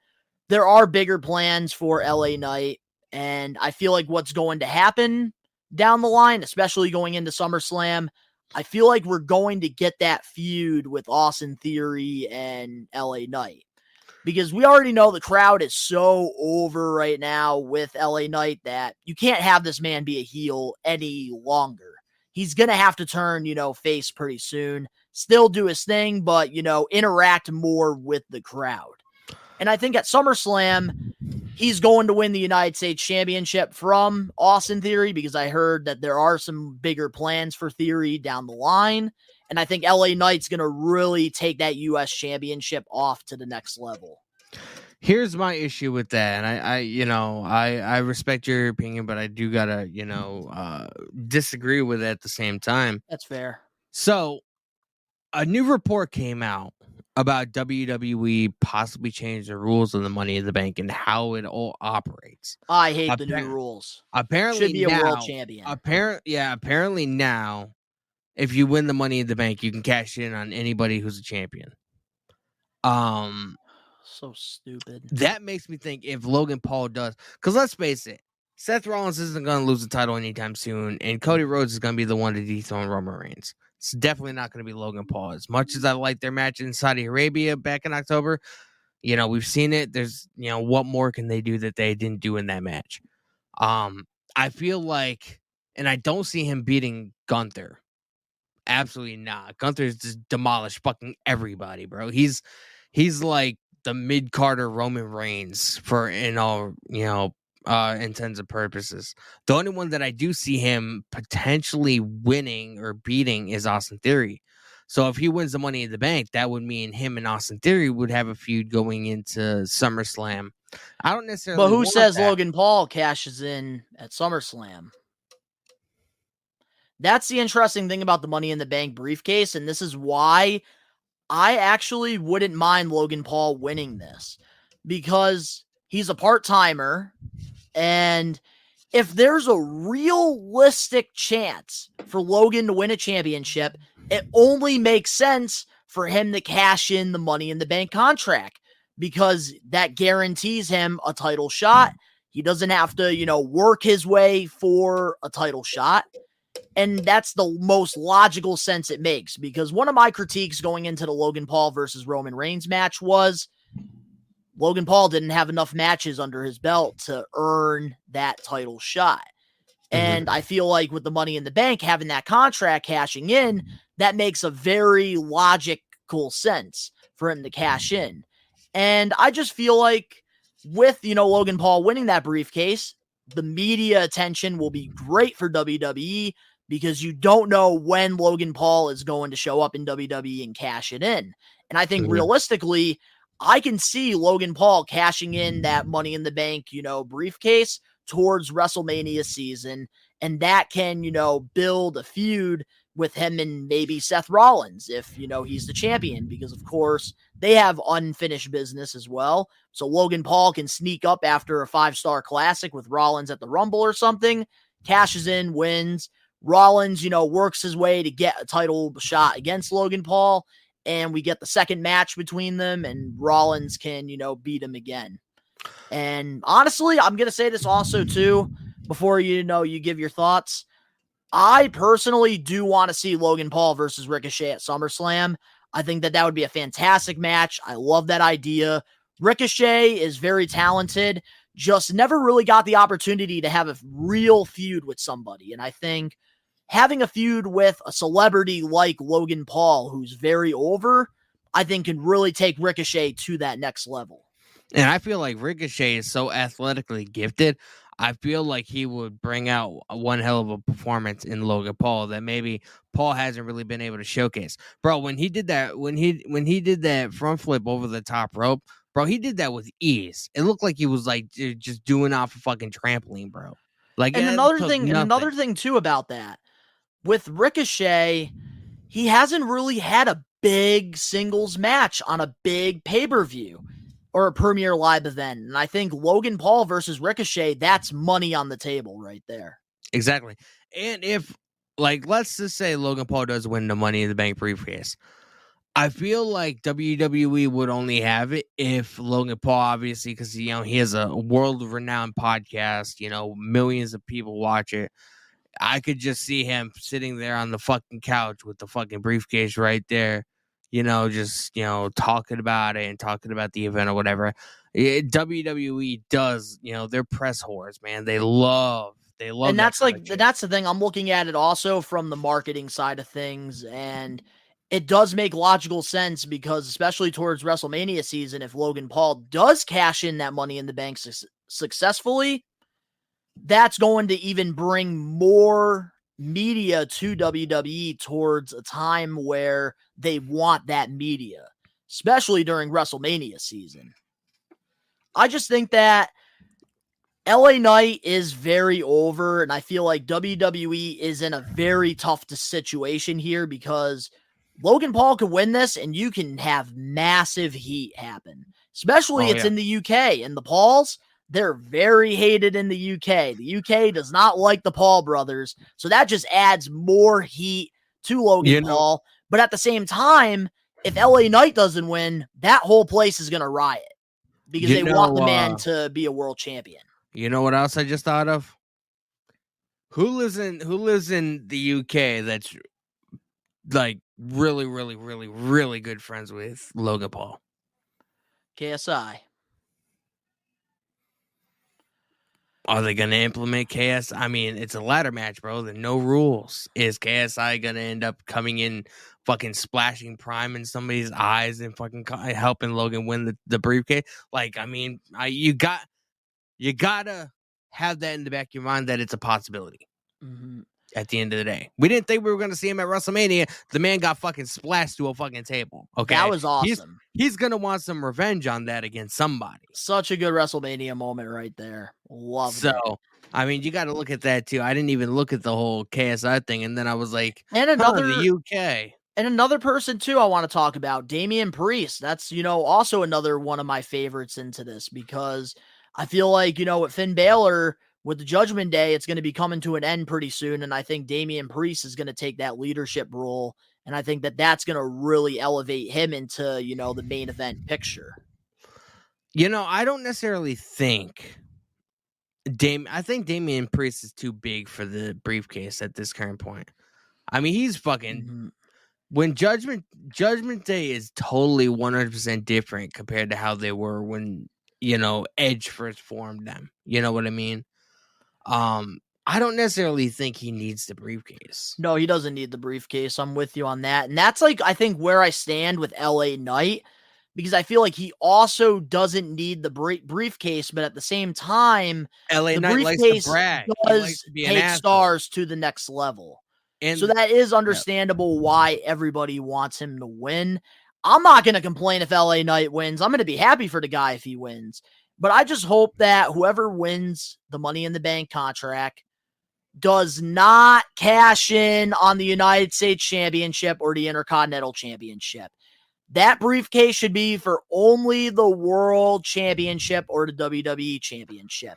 there are bigger plans for LA Knight. And I feel like what's going to happen down the line, especially going into SummerSlam, I feel like we're going to get that feud with Austin Theory and LA Knight. Because we already know the crowd is so over right now with LA Knight that you can't have this man be a heel any longer. He's going to have to turn, face pretty soon. Still do his thing, but, interact more with the crowd. And I think at SummerSlam, he's going to win the United States Championship from Austin Theory because I heard that there are some bigger plans for Theory down the line. And I think LA Knight's going to really take that U.S. Championship off to the next level. Here's my issue with that. And I respect your opinion, but I do got to, disagree with it at the same time. That's fair. So a new report came out about WWE possibly changing the rules of the Money in the Bank and how it all operates. I hate the new rules. Apparently should be a world champion. Apparently now, if you win the Money in the Bank, you can cash in on anybody who's a champion. So stupid. That makes me think if Logan Paul does, because let's face it, Seth Rollins isn't going to lose the title anytime soon, and Cody Rhodes is going to be the one to dethrone Roman Reigns. It's definitely not going to be Logan Paul. As much as I like their match in Saudi Arabia back in October, we've seen it. There's, what more can they do that they didn't do in that match? I feel like, and I don't see him beating Gunther. Absolutely not. Gunther's just demolished fucking everybody, bro. He's like the mid-Carter Roman Reigns for all intents and purposes. The only one that I do see him potentially winning or beating is Austin Theory. So if he wins the Money in the Bank, that would mean him and Austin Theory would have a feud going into SummerSlam. I don't necessarily. But who says that Logan Paul cashes in at SummerSlam? That's the interesting thing about the Money in the Bank briefcase, and this is why I actually wouldn't mind Logan Paul winning this, because he's a part-timer, and if there's a realistic chance for Logan to win a championship, it only makes sense for him to cash in the Money in the Bank contract, because that guarantees him a title shot. He doesn't have to, work his way for a title shot. And that's the most logical sense it makes, because one of my critiques going into the Logan Paul versus Roman Reigns match was Logan Paul didn't have enough matches under his belt to earn that title shot. And I feel like with the Money in the Bank, having that contract cashing in, that makes a very logical sense for him to cash in. And I just feel like with, Logan Paul winning that briefcase, the media attention will be great for WWE, because you don't know when Logan Paul is going to show up in WWE and cash it in. And I think realistically, I can see Logan Paul cashing in that Money in the Bank, briefcase towards WrestleMania season. And that can, build a feud with him and maybe Seth Rollins if, he's the champion, because of course they have unfinished business as well. So Logan Paul can sneak up after a 5-star classic with Rollins at the Rumble or something, cashes in, wins. Rollins, works his way to get a title shot against Logan Paul, and we get the second match between them, and Rollins can, beat him again. And honestly, I'm going to say this also too, before you give your thoughts. I personally do want to see Logan Paul versus Ricochet at SummerSlam. I think that would be a fantastic match. I love that idea. Ricochet is very talented, just never really got the opportunity to have a real feud with somebody. And I think having a feud with a celebrity like Logan Paul, who's very over, I think can really take Ricochet to that next level. And I feel like Ricochet is so athletically gifted. I feel like he would bring out one hell of a performance in Logan Paul that maybe Paul hasn't really been able to showcase. Bro, when he did that, when he did that front flip over the top rope, bro, he did that with ease. It looked like he was like just doing off a fucking trampoline, bro. Like, and it another took thing, and another nothing. thing too about that, with Ricochet, he hasn't really had a big singles match on a big pay-per-view or a premier live event. And I think Logan Paul versus Ricochet, that's money on the table right there. Exactly. And if, like, let's just say Logan Paul does win the Money in the Bank briefcase, I feel like WWE would only have it if Logan Paul, obviously, because, you know, he has a world-renowned podcast, you know, millions of people watch it. I could just see him sitting there on the fucking couch with the fucking briefcase right there, you know, just, you know, talking about it and talking about the event or whatever. WWE does, you know, they're press whores, man. They love And that's that like, that's the thing. I'm looking at it also from the marketing side of things, and it does make logical sense because, especially towards WrestleMania season, if Logan Paul does cash in that Money in the Bank successfully, that's going to even bring more media to WWE towards a time where they want that media, especially during WrestleMania season. I just think that LA Knight is very over, and I feel like WWE is in a very tough situation here because Logan Paul could win this and you can have massive heat happen. Especially in the UK, and the Pauls, they're very hated in the UK. The UK does not like the Paul brothers, so that just adds more heat to Logan Paul. But at the same time, if LA Knight doesn't win, that whole place is going to riot because they want the man to be a world champion. You know what else I just thought of? Who lives in the UK that's like really, really, really, really good friends with Logan Paul? KSI. Are they going to implement KSI? I mean, it's a ladder match, bro. There are no rules. Is KSI going to end up coming in fucking splashing Prime in somebody's eyes and fucking helping Logan win the briefcase? Like, I mean, you got to have that in the back of your mind that it's a possibility. Mm-hmm. At the end of the day, we didn't think we were going to see him at WrestleMania. The man got fucking splashed to a fucking table. Okay, that was awesome. He's going to want some revenge on that against somebody. Such a good WrestleMania moment right there. Love it. So, I mean, you got to look at that too. I didn't even look at the whole KSI thing, and then I was like, and another the UK. And another person too I want to talk about, Damian Priest. That's, you know, also another one of my favorites into this because I feel like, you know, with Finn Balor, with the Judgment Day, it's going to be coming to an end pretty soon. And I think Damian Priest is going to take that leadership role. And I think that that's going to really elevate him into, you know, the main event picture. You know, I don't necessarily think I think Damian Priest is too big for the briefcase at this current point. I mean, he's fucking when Judgment Day is totally 100% different compared to how they were when, you know, Edge first formed them. You know what I mean? I don't necessarily think he needs the briefcase. No, he doesn't need the briefcase. I'm with you on that. And that's like, I think where I stand with LA Knight, because I feel like he also doesn't need the briefcase, but at the same time, LA the Knight briefcase likes to brag. does take stars to the next level. And so that is understandable why everybody wants him to win. I'm not going to complain if LA Knight wins. I'm going to be happy for the guy if he wins. But I just hope that whoever wins the Money in the Bank contract does not cash in on the United States Championship or the Intercontinental Championship. That briefcase should be for only the World Championship or the WWE Championship.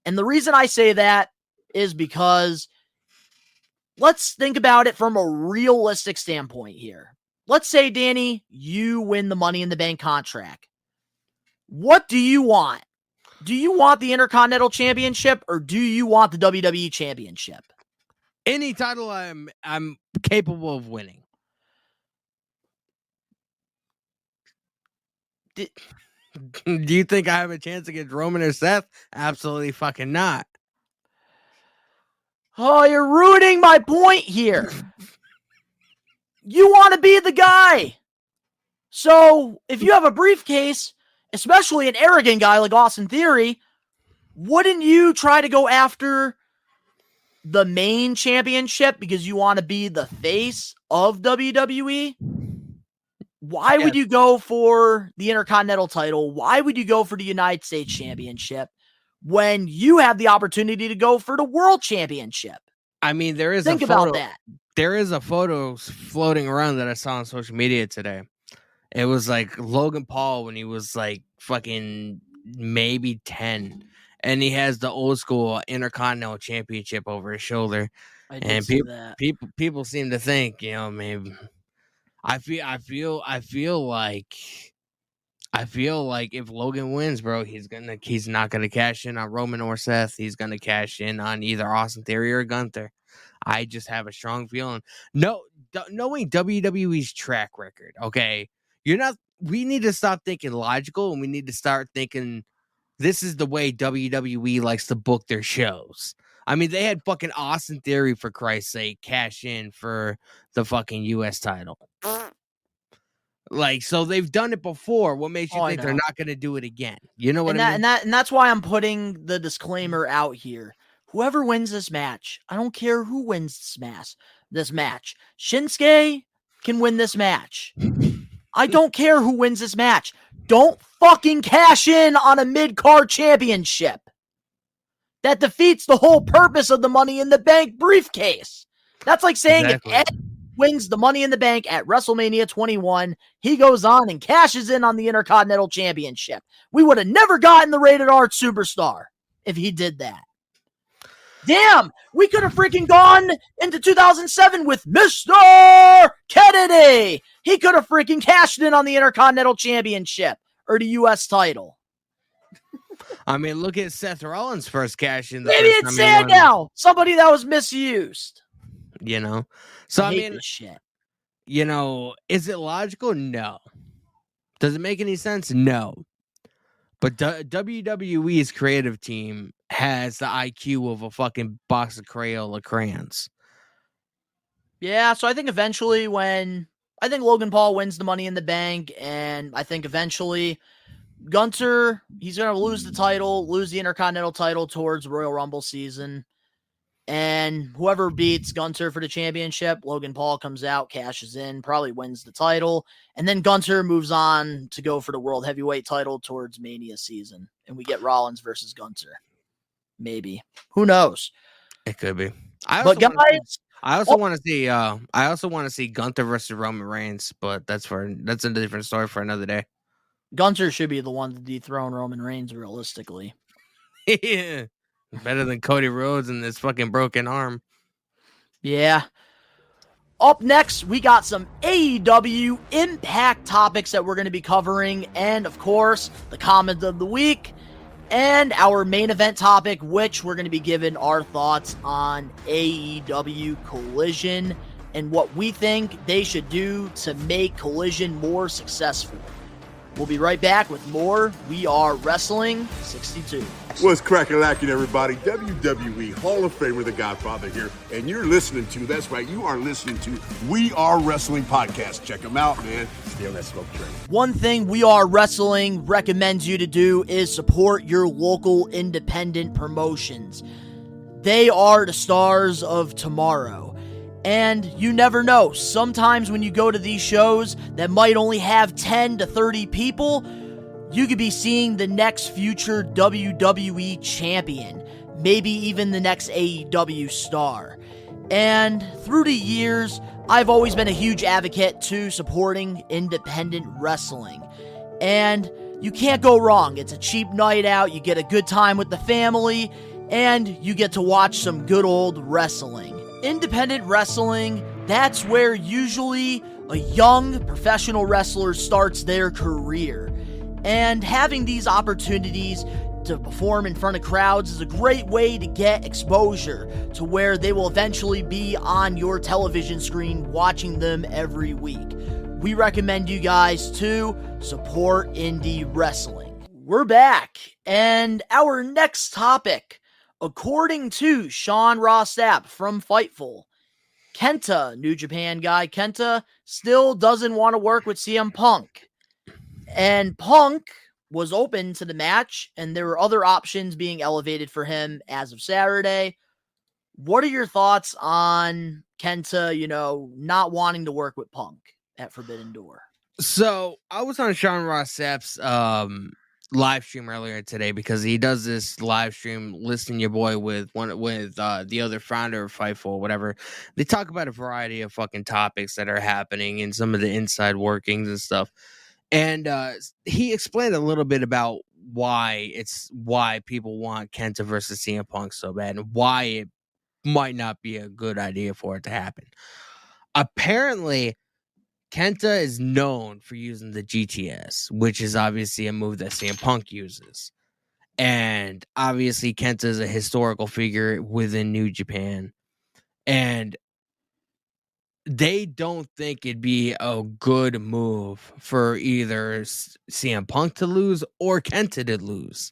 And the reason I say that is because let's think about it from a realistic standpoint here. Let's say, Danny, you win the Money in the Bank contract. What do you want? Do you want the Intercontinental Championship or do you want the WWE Championship? Any title I'm capable of winning. Do you think I have a chance against Roman or Seth? Absolutely fucking not. Oh, you're ruining my point here. You want to be the guy. So if you have a briefcase especially an arrogant guy like Austin Theory, wouldn't you try to go after the main championship because you want to be the face of WWE? Why would you go for the Intercontinental title? Why would you go for the United States Championship when you have the opportunity to go for the World Championship? I mean, there is Think a photo, about that. There is a photo floating around that I saw on social media today. It was like Logan Paul when he was like fucking maybe 10. And he has the old school Intercontinental Championship over his shoulder. And people seem to think, you know, maybe I feel like if Logan wins, bro, he's not gonna cash in on Roman or Seth. He's gonna cash in on either Austin Theory or Gunther. I just have a strong feeling. Knowing WWE's track record, okay, we need to stop thinking logical, and we need to start thinking this is the way WWE likes to book their shows. I mean, they had fucking Austin Theory, for Christ's sake, cash in for the fucking US title. Like, so they've done it before. What makes you think they're not going to do it again? You know what I mean? And that's why I'm putting the disclaimer out here. Whoever wins this match, I don't care who wins this match. Shinsuke can win this match. I don't care who wins this match. Don't fucking cash in on a mid-card championship. That defeats the whole purpose of the Money in the Bank briefcase. That's like saying if Ed wins the Money in the Bank at WrestleMania 21, he goes on and cashes in on the Intercontinental Championship. We would have never gotten the Rated R Superstar if he did that. Damn, we could have freaking gone into 2007 with Mr. Kennedy. He could have freaking cashed in on the Intercontinental Championship or the U.S. title. I mean, look at Seth Rollins' first cash in. Maybe it's Sandow, somebody that was misused. You know? So, I mean, this shit. You know, is it logical? No. Does it make any sense? No. But WWE's creative team has the IQ of a fucking box of Crayola crayons. Yeah, so I think eventually I think Logan Paul wins the Money in the Bank, and I think eventually Gunther, he's going to lose the Intercontinental title towards Royal Rumble season. And whoever beats Gunther for the championship, Logan Paul comes out, cashes in, probably wins the title. And then Gunther moves on to go for the World Heavyweight title towards Mania season. And we get Rollins versus Gunther. Maybe. Who knows? It could be. I also want to see Gunther versus Roman Reigns, but that's a different story for another day. Gunther should be the one to dethrone Roman Reigns realistically. Yeah. Better than Cody Rhodes and this fucking broken arm. Yeah. Up next, we got some AEW Impact topics that we're going to be covering. And, of course, the comment of the week. And our main event topic, which we're going to be giving our thoughts on AEW Collision and what we think they should do to make Collision more successful. We'll be right back with more We Are Wrestling 62. What's crackin' everybody? WWE Hall of Famer, The Godfather here, and you're listening to, that's right, you are listening to We Are Wrestling Podcast. Check them out, man. Stay on that smoke train. One thing We Are Wrestling recommends you to do is support your local independent promotions. They are the stars of tomorrow. And you never know, sometimes when you go to these shows that might only have 10 to 30 people, you could be seeing the next future WWE champion, maybe even the next AEW star. And through the years, I've always been a huge advocate to supporting independent wrestling. And you can't go wrong. It's a cheap night out, you get a good time with the family, and you get to watch some good old wrestling. Independent wrestling, that's where usually a young professional wrestler starts their career. And having these opportunities to perform in front of crowds is a great way to get exposure to where they will eventually be on your television screen watching them every week. We recommend you guys to support indie wrestling. We're back, and our next topic, according to Sean Ross Sapp from Fightful, Kenta, New Japan guy, Kenta still doesn't want to work with CM Punk. And Punk was open to the match, and there were other options being elevated for him as of Saturday. What are your thoughts on Kenta, not wanting to work with Punk at Forbidden Door? So I was on Sean Ross Sapp's live stream earlier today because he does this live stream listing your boy with the other founder of Fightful, whatever. They talk about a variety of fucking topics that are happening and some of the inside workings and stuff. And he explained a little bit about why people want Kenta versus CM Punk so bad and why it might not be a good idea for it to happen. Apparently, Kenta is known for using the GTS, which is obviously a move that CM Punk uses. And obviously, Kenta is a historical figure within New Japan. And they don't think it'd be a good move for either CM Punk to lose or Kenta to lose,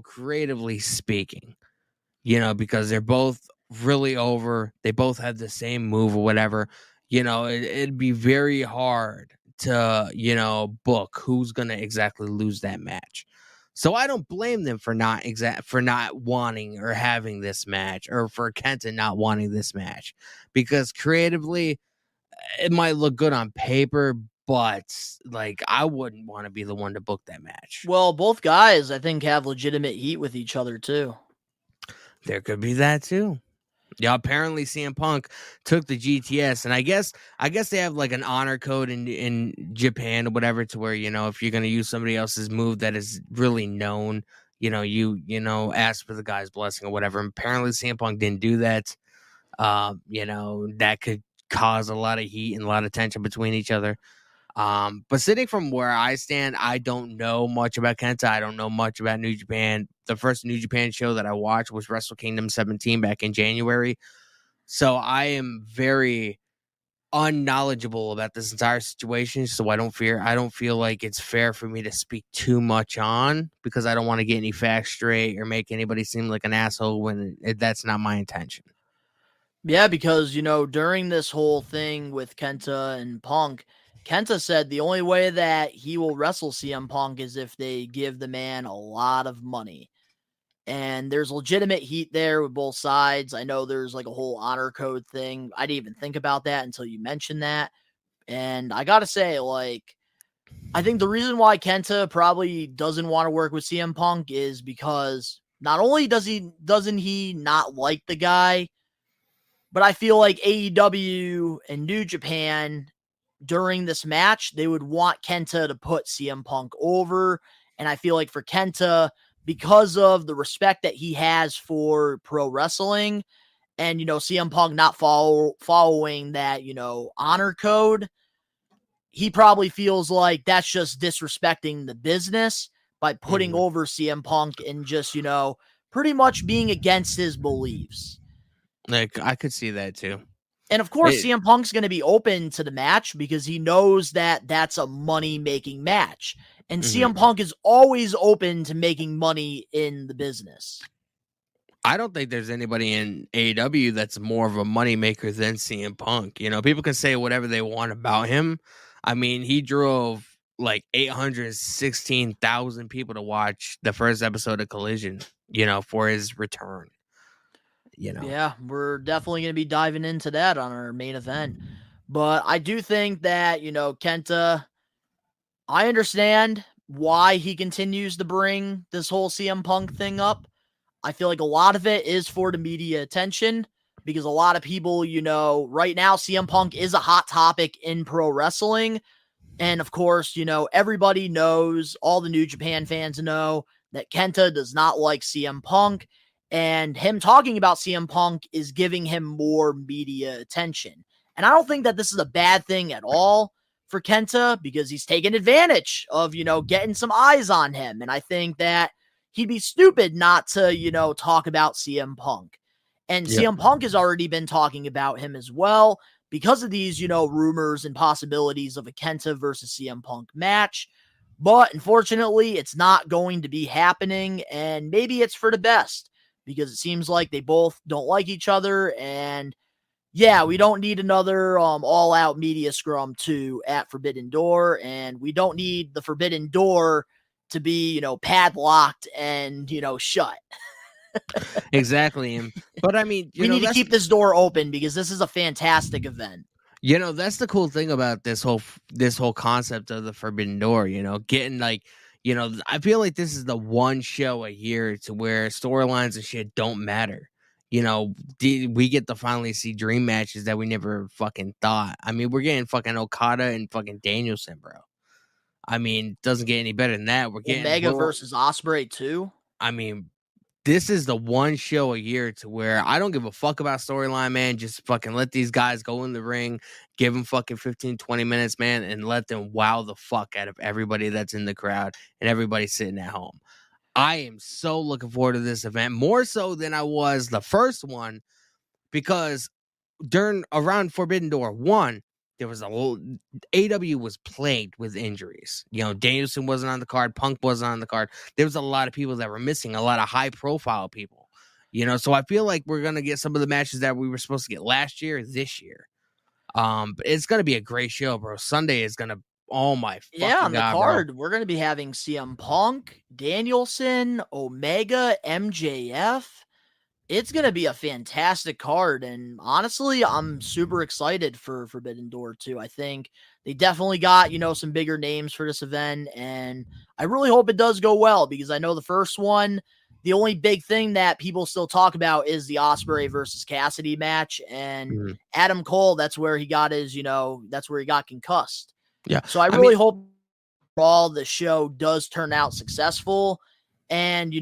creatively speaking, because they're both really over. They both have the same move or whatever. It'd be very hard to, book who's going to exactly lose that match. So I don't blame them for not wanting or having this match, or for Kenta not wanting this match, because creatively it might look good on paper, but I wouldn't want to be the one to book that match. Well, both guys, I think, have legitimate heat with each other too. There could be that too. Yeah, apparently CM Punk took the GTS, and I guess they have an honor code in Japan or whatever, to where if you're gonna use somebody else's move that is really known, you ask for the guy's blessing or whatever. And apparently CM Punk didn't do that. That could cause a lot of heat and a lot of tension between each other. But sitting from where I stand, I don't know much about Kenta. I don't know much about New Japan. The first New Japan show that I watched was Wrestle Kingdom 17 back in January. So I am very unknowledgeable about this entire situation. So I don't feel like it's fair for me to speak too much on, because I don't want to get any facts straight or make anybody seem like an asshole when that's not my intention. Yeah, because, during this whole thing with Kenta and Punk, Kenta said the only way that he will wrestle CM Punk is if they give the man a lot of money. And there's legitimate heat there with both sides. I know there's a whole honor code thing. I didn't even think about that until you mentioned that. And I got to say, I think the reason why Kenta probably doesn't want to work with CM Punk is because not only doesn't he not like the guy, but I feel like AEW and New Japan during this match, they would want Kenta to put CM Punk over. And I feel like for Kenta, because of the respect that he has for pro wrestling and, CM Punk not following that, honor code, he probably feels like that's just disrespecting the business by putting over CM Punk and just, pretty much being against his beliefs. I could see that too. And of course, CM Punk's going to be open to the match because he knows that that's a money-making match. And CM Punk is always open to making money in the business. I don't think there's anybody in AEW that's more of a moneymaker than CM Punk. People can say whatever they want about him. I mean, he drove 816,000 people to watch the first episode of Collision, for his return. Yeah, we're definitely going to be diving into that on our main event. But I do think that, Kenta, I understand why he continues to bring this whole CM Punk thing up. I feel like a lot of it is for the media attention, because a lot of people, right now, CM Punk is a hot topic in pro wrestling. And of course, everybody knows, all the New Japan fans know that Kenta does not like CM Punk. And him talking about CM Punk is giving him more media attention. And I don't think that this is a bad thing at all for Kenta, because he's taking advantage of, getting some eyes on him. And I think that he'd be stupid not to, talk about CM Punk. And CM Punk has already been talking about him as well because of these, rumors and possibilities of a Kenta versus CM Punk match. But unfortunately, it's not going to be happening. And maybe it's for the best, because it seems like they both don't like each other. And yeah, we don't need another all-out media scrum 2 at Forbidden Door, and we don't need the Forbidden Door to be, padlocked and, shut. Exactly. But I mean, we need to keep this door open because this is a fantastic event. That's the cool thing about this whole concept of the Forbidden Door, getting I feel like this is the one show a year to where storylines and shit don't matter. We get to finally see dream matches that we never fucking thought. I mean, we're getting fucking Okada and fucking Danielson, bro. I mean, doesn't get any better than that. We're getting Omega versus Ospreay too. I mean, this is the one show a year to where I don't give a fuck about storyline, man. Just fucking let these guys go in the ring, give them fucking 15, 20 minutes, man, and let them wow the fuck out of everybody that's in the crowd and everybody sitting at home. I am so looking forward to this event, more so than I was the first one, because around Forbidden Door 1, there was AEW was plagued with injuries. Danielson wasn't on the card. Punk wasn't on the card. There was a lot of people that were missing, a lot of high profile people, so I feel like we're going to get some of the matches that we were supposed to get last year, this year. But it's going to be a great show, bro. Sunday is going to, oh my fucking on the God, card, bro. We're going to be having CM Punk, Danielson, Omega, MJF. It's going to be a fantastic card, and honestly, I'm super excited for Forbidden Door 2. I think they definitely got, some bigger names for this event, and I really hope it does go well, because I know the first one, the only big thing that people still talk about is the Ospreay versus Cassidy match, and Adam Cole, that's where he got that's where he got concussed. Yeah. So I really hope all the show does turn out successful. And,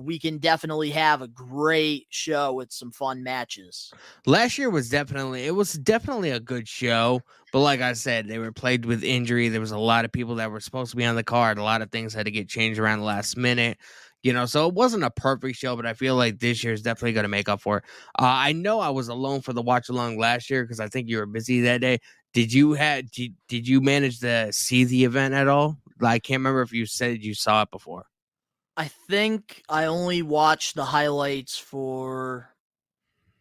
we can definitely have a great show with some fun matches. Last year was definitely a good show. But like I said, they were plagued with injury. There was a lot of people that were supposed to be on the card. A lot of things had to get changed around the last minute. So it wasn't a perfect show, but I feel like this year is definitely going to make up for it. I know I was alone for the watch along last year because I think you were busy that day. Did you manage to see the event at all? I can't remember if you said you saw it before. I think I only watched the highlights for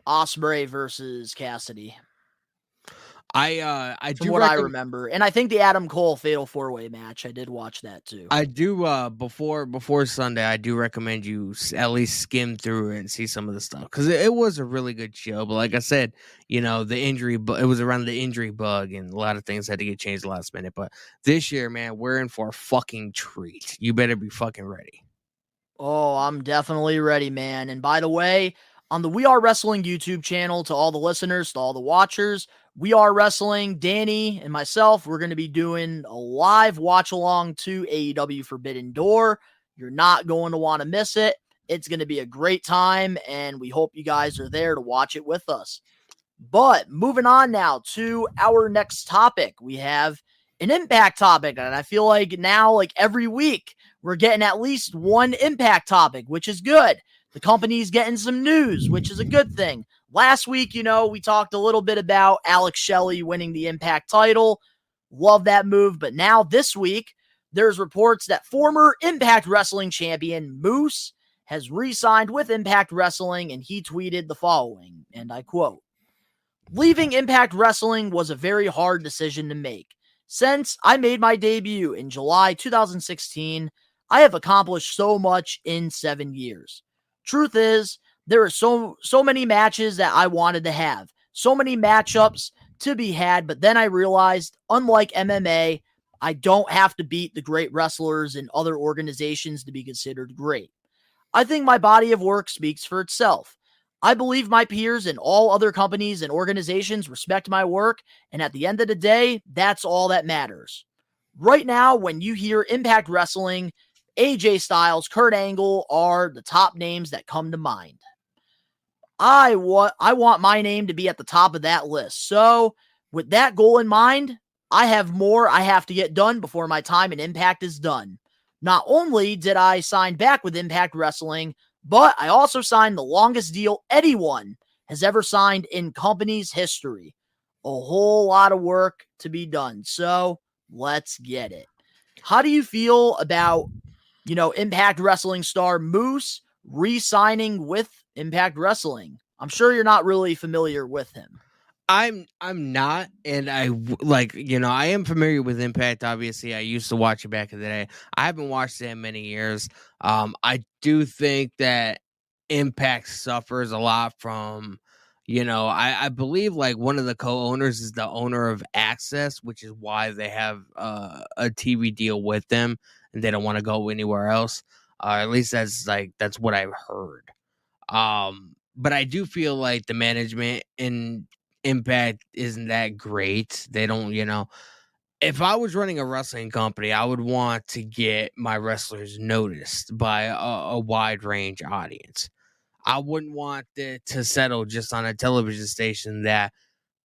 Ospreay versus Cassidy. I do what I remember, and I think the Adam Cole Fatal 4-Way match, I did watch that too. I do before Sunday, I do recommend you at least skim through it and see some of the stuff, because it was a really good show. But like I said, the injury, it was around the injury bug, and a lot of things had to get changed last minute. But this year, man, we're in for a fucking treat. You better be fucking ready. Oh, I'm definitely ready, man. And by the way, on the We Are Wrestling YouTube channel, to all the listeners, to all the watchers, We Are Wrestling, Danny and myself, we're going to be doing a live watch along to AEW Forbidden Door. You're not going to want to miss it. It's going to be a great time, and we hope you guys are there to watch it with us. But moving on now to our next topic, we have an Impact topic, and I feel like now, like every week, we're getting at least one Impact topic, which is good. The company's getting some news, which is a good thing. Last week, we talked a little bit about Alex Shelley winning the Impact title. Love that move. But now this week, there's reports that former Impact Wrestling champion Moose has re-signed with Impact Wrestling, and he tweeted the following, and I quote, "Leaving Impact Wrestling was a very hard decision to make. Since I made my debut in July 2016, I have accomplished so much in 7 years. Truth is, there are so many matches that I wanted to have, so many matchups to be had, but then I realized, unlike MMA, I don't have to beat the great wrestlers in other organizations to be considered great. I think my body of work speaks for itself. I believe my peers in all other companies and organizations respect my work, and at the end of the day, that's all that matters. Right now, when you hear Impact Wrestling, AJ Styles, Kurt Angle are the top names that come to mind. I want my name to be at the top of that list. So, with that goal in mind, I have more I have to get done before my time in Impact is done. Not only did I sign back with Impact Wrestling, but I also signed the longest deal anyone has ever signed in company's history. A whole lot of work to be done. So, let's get it." How do you feel about, Impact Wrestling star Moose re-signing with Impact Wrestling? I'm sure you're not really familiar with him. I'm not, and I am familiar with Impact. Obviously, I used to watch it back in the day. I haven't watched it in many years. I do think that Impact suffers a lot from, I believe like one of the co-owners is the owner of Access, which is why they have a TV deal with them, and they don't want to go anywhere else. At least that's what I've heard. But I do feel like the management in Impact isn't that great. They don't, if I was running a wrestling company, I would want to get my wrestlers noticed by a wide range audience. I wouldn't want it to settle just on a television station that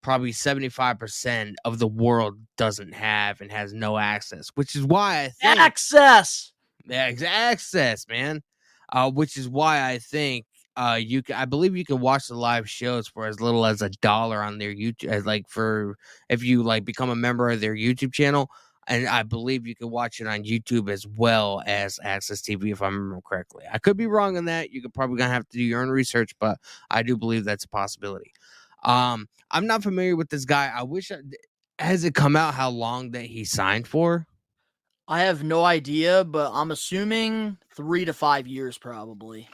probably 75% of the world doesn't have and has no access, which is why I think Access, man. Which is why I think I believe you can watch the live shows for as little as $1 on their YouTube, if you become a member of their YouTube channel, and I believe you can watch it on YouTube as well as Access TV, if I remember correctly. I could be wrong on that. You could probably gonna have to do your own research, but I do believe that's a possibility. I'm not familiar with this guy. Has it come out how long that he signed for? I have no idea, but I'm assuming 3 to 5 years probably.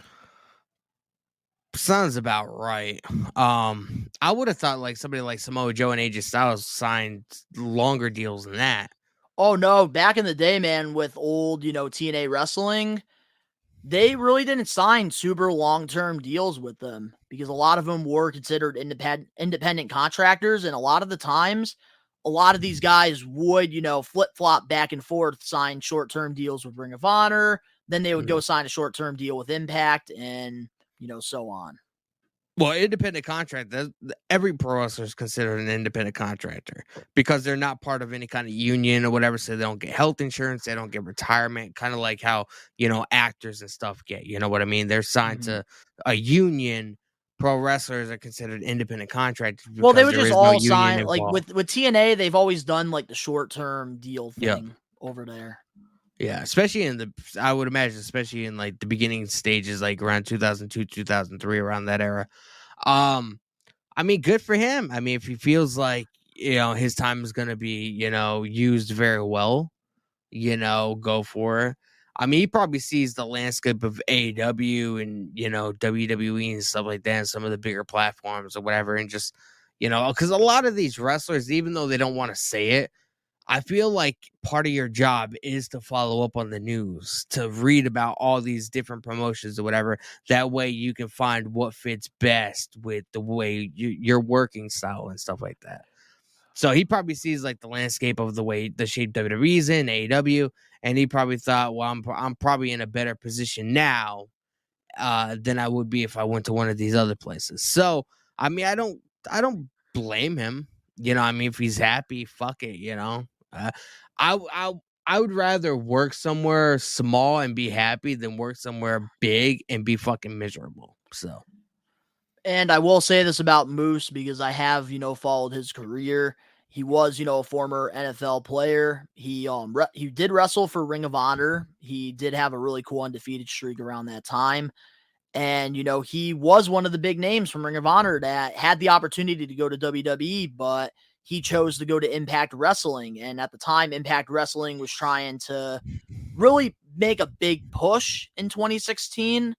Sounds about right. I would have thought like somebody like Samoa Joe and AJ Styles signed longer deals than that. Oh no, back in the day, man, with old, TNA wrestling, they really didn't sign super long-term deals with them because a lot of them were considered independent contractors, and a lot of the times, a lot of these guys would, flip-flop back and forth, sign short-term deals with Ring of Honor, then they would go sign a short-term deal with Impact, and so on. Well, independent contract, every pro wrestler is considered an independent contractor because they're not part of any kind of union or whatever, so they don't get health insurance, they don't get retirement, kind of like how, actors and stuff get, you know what I mean? They're signed to a union. Pro wrestlers are considered independent contractors. Well, they would just all sign, like with TNA, they've always done like the short-term deal thing over there. Yeah, especially I would imagine, especially in like the beginning stages, like around 2002, 2003, around that era. I mean, good for him. I mean, if he feels like, his time is going to be, used very well, go for it. I mean, he probably sees the landscape of AEW and, WWE and stuff like that, and some of the bigger platforms or whatever. And just, because a lot of these wrestlers, even though they don't want to say it, I feel like part of your job is to follow up on the news, to read about all these different promotions or whatever. That way you can find what fits best with the way your working style and stuff like that. So he probably sees like the landscape of the shape WWE's in, AEW, and he probably thought, well, I'm probably in a better position now than I would be if I went to one of these other places. So, I mean, I don't blame him. I mean, if he's happy, fuck it, I would rather work somewhere small and be happy than work somewhere big and be fucking miserable. So, and I will say this about Moose because I have, followed his career. He was, a former NFL player. He did wrestle for Ring of Honor. He did have a really cool undefeated streak around that time. And, he was one of the big names from Ring of Honor that had the opportunity to go to WWE, but he chose to go to Impact Wrestling. And at the time, Impact Wrestling was trying to really make a big push in 2016.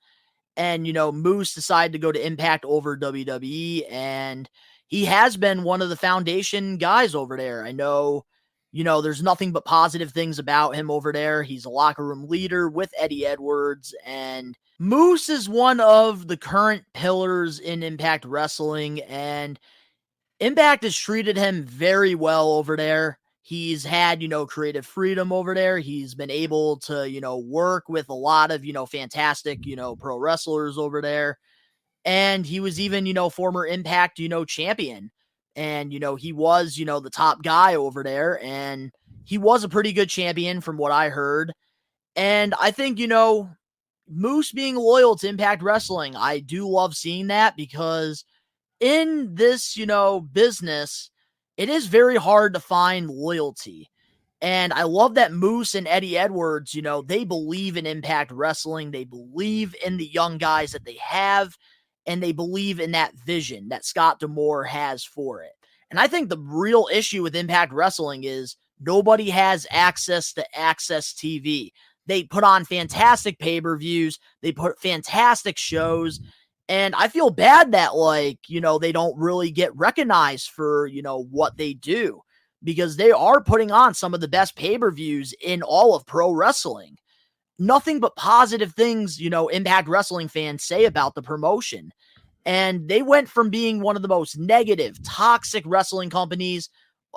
And, Moose decided to go to Impact over WWE. And he has been one of the foundation guys over there. I know, there's nothing but positive things about him over there. He's a locker room leader with Eddie Edwards. And Moose is one of the current pillars in Impact Wrestling. And Impact has treated him very well over there. He's had, creative freedom over there. He's been able to, work with a lot of, fantastic, pro wrestlers over there. And he was even, former Impact, champion. And, he was, the top guy over there. And he was a pretty good champion from what I heard. And I think, Moose being loyal to Impact Wrestling, I do love seeing that because in this, business, it is very hard to find loyalty. And I love that Moose and Eddie Edwards, they believe in Impact Wrestling. They believe in the young guys that they have, and they believe in that vision that Scott D'Amore has for it. And I think the real issue with Impact Wrestling is nobody has access to Access TV. They put on fantastic pay-per-views. They put fantastic shows. And I feel bad that, like, they don't really get recognized for, what they do, because they are putting on some of the best pay-per-views in all of pro wrestling. Nothing but positive things, Impact Wrestling fans say about the promotion. And they went from being one of the most negative, toxic wrestling companies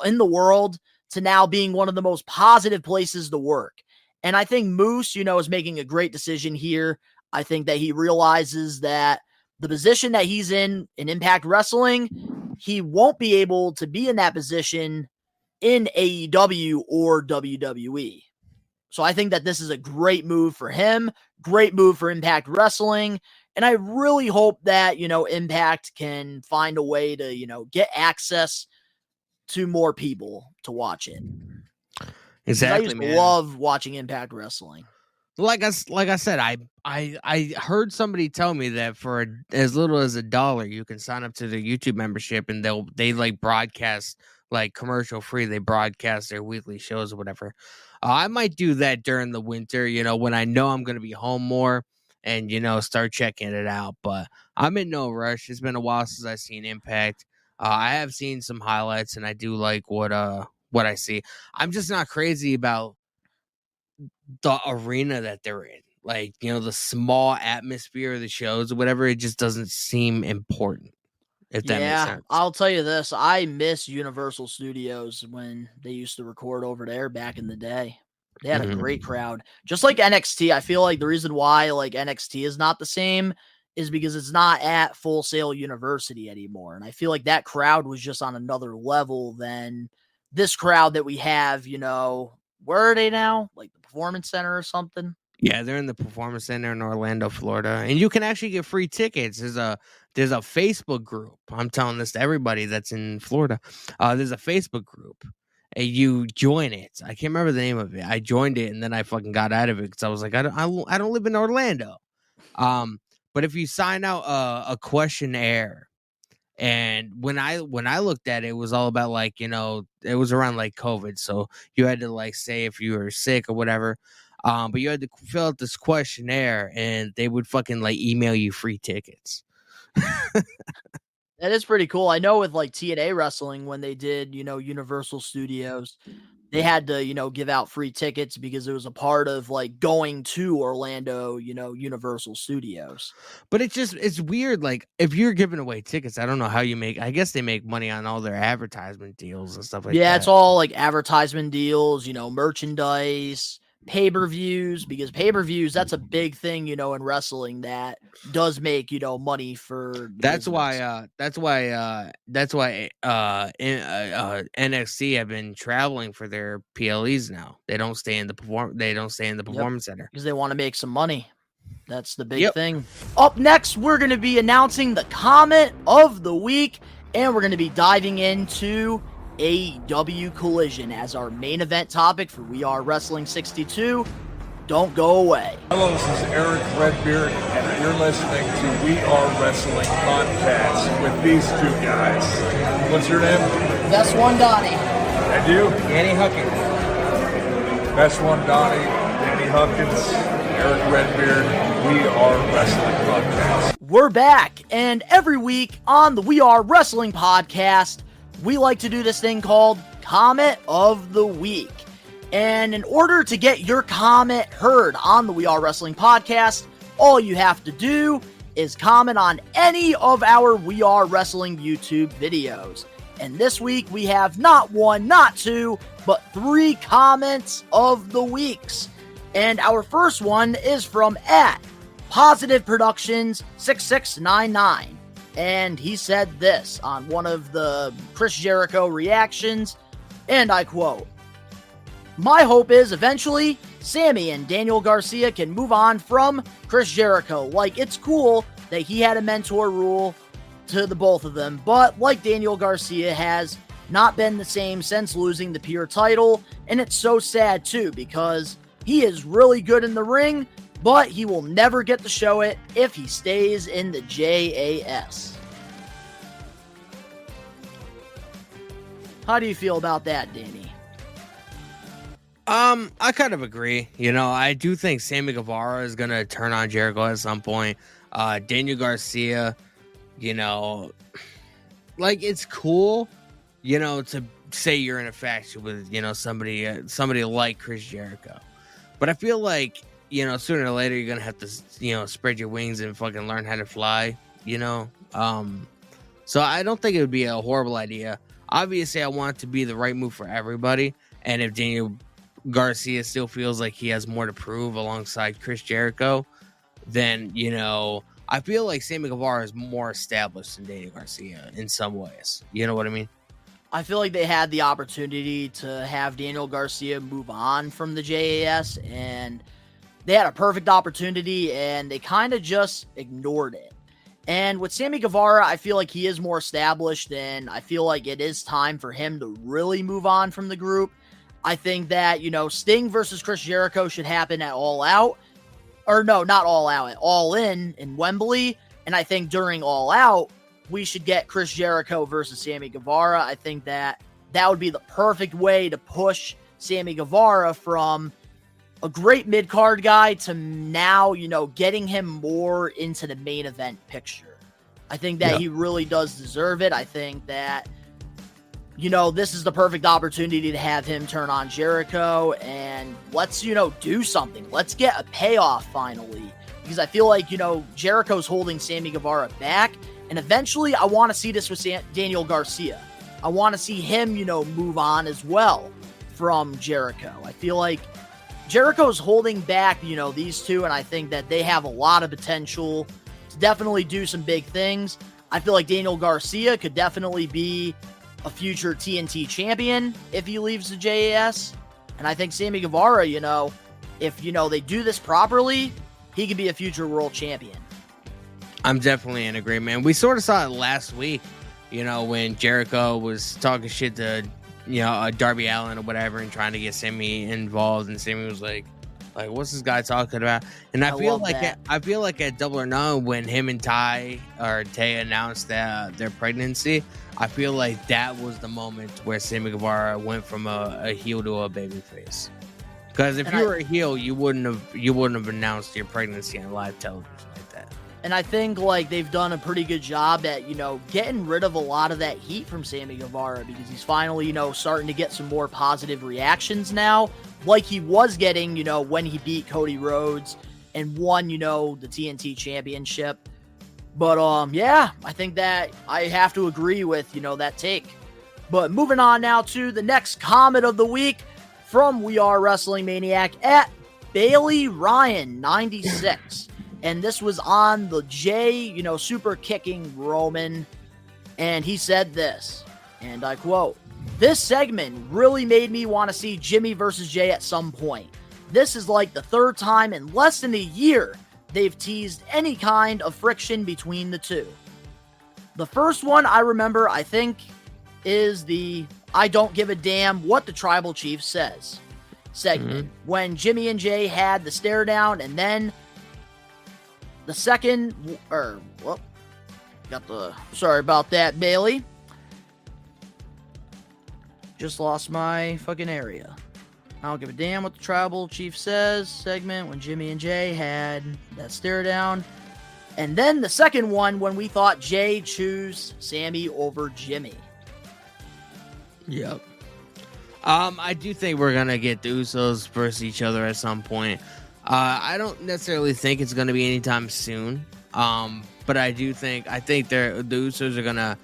in the world to now being one of the most positive places to work. And I think Moose, is making a great decision here. I think that he realizes that the position that he's in Impact Wrestling, he won't be able to be in that position in AEW or WWE. So I think that this is a great move for him, great move for Impact Wrestling. And I really hope that, Impact can find a way to, get access to more people to watch it. Exactly, I used to love watching Impact Wrestling. Like I said, I heard somebody tell me that for as little as $1, you can sign up to their YouTube membership, and they like broadcast like commercial free. They broadcast their weekly shows or whatever. I might do that during the winter, when I know I'm going to be home more, and start checking it out. But I'm in no rush. It's been a while since I've seen Impact. I have seen some highlights, and I do like what I see. I'm just not crazy about the arena that they're in. Like, the small atmosphere of the shows or whatever, it just doesn't seem important. If that makes sense. I'll tell you this. I miss Universal Studios when they used to record over there back in the day. They had a great crowd. Just like NXT, I feel like the reason why like NXT is not the same is because it's not at Full Sail University anymore. And I feel like that crowd was just on another level than this crowd that we have, where are they now? Like the Performance Center or something? Yeah, they're in the Performance Center in Orlando, Florida. And you can actually get free tickets. There's a Facebook group. I'm telling this to everybody that's in Florida. There's a Facebook group. And you join it. I can't remember the name of it. I joined it, and then I fucking got out of it because I was like, I don't live in Orlando. But if you sign out a questionnaire, and when I looked at it, it was all about like, it was around like COVID. So you had to like say if you were sick or whatever. But you had to fill out this questionnaire, and they would fucking like email you free tickets. That is pretty cool. I know with like TNA Wrestling, when they did, Universal Studios, they had to, give out free tickets because it was a part of like going to Orlando, Universal Studios. But it's weird. Like if you're giving away tickets, I don't know how you I guess they make money on all their advertisement deals and stuff like that. Yeah, it's all like advertisement deals, merchandise, pay-per-views, because pay-per-views, that's a big thing, in wrestling that does make, money for that's why NXT have been traveling for their PLEs now. They don't stay in the Performance Center because they want to make some money. That's the big thing. Up next, we're going to be announcing the comment of the week, and we're going to be diving into AEW Collision as our main event topic for We Are Wrestling 62. Don't go away. Hello, this is Eric Redbeard, and you're listening to We Are Wrestling Podcast with these two guys. What's your name? Best one, Donnie. And you? Danny Huckins. Best one, Donnie. Danny Huckins. Eric Redbeard. We Are Wrestling Podcast. We're back, and every week on the We Are Wrestling Podcast, we like to do this thing called Comment of the Week. And in order to get your comment heard on the We Are Wrestling Podcast, all you have to do is comment on any of our We Are Wrestling YouTube videos. And this week we have not one, not two, but 3 comments of the weeks. And our first one is from @Positive Productions 6699. And he said this on one of the Chris Jericho reactions, and I quote, "My hope is eventually Sammy and Daniel Garcia can move on from Chris Jericho. Like, it's cool that he had a mentor rule to the both of them, but like Daniel Garcia has not been the same since losing the Pure title, and it's so sad too because he is really good in the ring, but he will never get to show it if he stays in the JAS." How do you feel about that, Danny? I kind of agree. I do think Sammy Guevara is gonna turn on Jericho at some point. Daniel Garcia, it's cool, to say you're in a faction with, somebody like Chris Jericho. But I feel like, sooner or later you're gonna have to, spread your wings and fucking learn how to fly, So I don't think it would be a horrible idea. Obviously, I want it to be the right move for everybody. And if Daniel Garcia still feels like he has more to prove alongside Chris Jericho, then, I feel like Sammy Guevara is more established than Daniel Garcia in some ways. You know what I mean? I feel like they had the opportunity to have Daniel Garcia move on from the JAS, and they had a perfect opportunity, and they kind of just ignored it. And with Sammy Guevara, I feel like he is more established, and I feel like it is time for him to really move on from the group. I think that, Sting versus Chris Jericho should happen at All Out. Or no, not All Out, at All In Wembley. And I think during All Out, we should get Chris Jericho versus Sammy Guevara. I think that would be the perfect way to push Sammy Guevara from a great mid-card guy to now, getting him more into the main event picture. I think that he really does deserve it. I think that, this is the perfect opportunity to have him turn on Jericho, and let's, do something. Let's get a payoff finally, because I feel like, Jericho's holding Sammy Guevara back, and eventually I want to see this with Daniel Garcia. I want to see him, move on as well from Jericho. I feel like Jericho's holding back, these two, and I think that they have a lot of potential to definitely do some big things. I feel like Daniel Garcia could definitely be a future TNT champion if he leaves the JAS. And I think Sammy Guevara, if, they do this properly, he could be a future world champion. I'm definitely in agreement. We sort of saw it last week, when Jericho was talking shit to, Darby Allin or whatever and trying to get Sammy involved. And Sammy was like, what's this guy talking about? And I feel like at Double or None, when him and Tay announced their pregnancy, I feel like that was the moment where Sammy Guevara went from a heel to a babyface. Because if you were a heel, you wouldn't have announced your pregnancy on live television like that. And I think they've done a pretty good job at getting rid of a lot of that heat from Sammy Guevara, because he's finally starting to get some more positive reactions now, like he was getting when he beat Cody Rhodes and won the TNT Championship. But I think that I have to agree with that take. But moving on now to the next comment of the week from We Are Wrestling Maniac at Bailey Ryan 96. And this was on the Jay, super kicking Roman. And he said this, and I quote, "This segment really made me want to see Jimmy versus Jay at some point. This is like the third time in less than a year they've teased any kind of friction between the two. The first one I remember, I think, is the I don't give a damn what the tribal chief says segment, when Jimmy and Jay had the stare down, and then the second, sorry about that, Bailey. Just lost my fucking area. I don't give a damn what the tribal chief says segment, when Jimmy and Jay had that stare down. And then the second one, when we thought Jay choose Sammy over Jimmy." Yep. I do think we're going to get the Usos versus each other at some point. I don't necessarily think it's going to be anytime soon. But I think the Usos are going to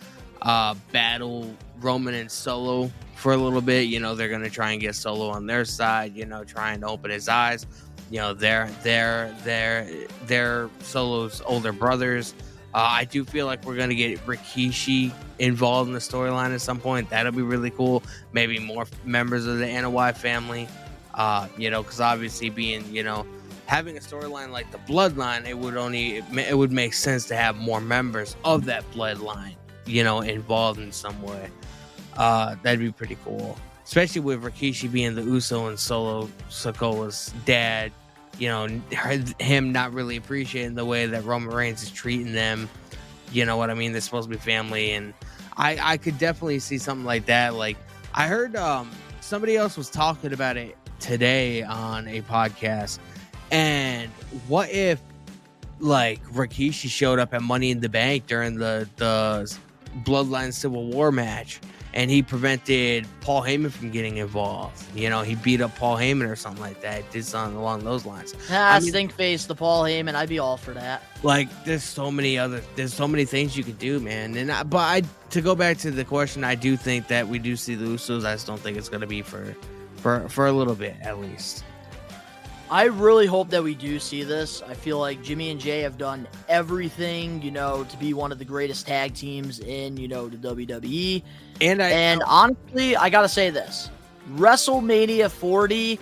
battle Roman and Solo for a little bit. They're going to try and get Solo on their side, trying to open his eyes. They're Solo's older brothers. I do feel like we're going to get Rikishi involved in the storyline at some point. That'll be really cool. Maybe more members of the Anoa'i family. Because obviously being, having a storyline like the Bloodline, it would make sense to have more members of that bloodline, involved in some way. That'd be pretty cool. Especially with Rikishi being the Uso and Solo Sikoa's dad. Him not really appreciating the way that Roman Reigns is treating them. You know what I mean? They're supposed to be family, and I could definitely see something like that. Like I heard somebody else was talking about it today on a podcast. And what if like Rikishi showed up at Money in the Bank during the Bloodline Civil War match and he prevented Paul Heyman from getting involved? You know, he beat up Paul Heyman or something like that. Did something along those lines. Stink face the Paul Heyman. I'd be all for that. Like, there's so many things you could do, man. And to go back to the question, I do think that we do see the Usos. I just don't think it's going to be for a little bit, at least. I really hope that we do see this. I feel like Jimmy and Jay have done everything, you know, to be one of the greatest tag teams in, you know, the WWE. And honestly, I got to say this. WrestleMania 40,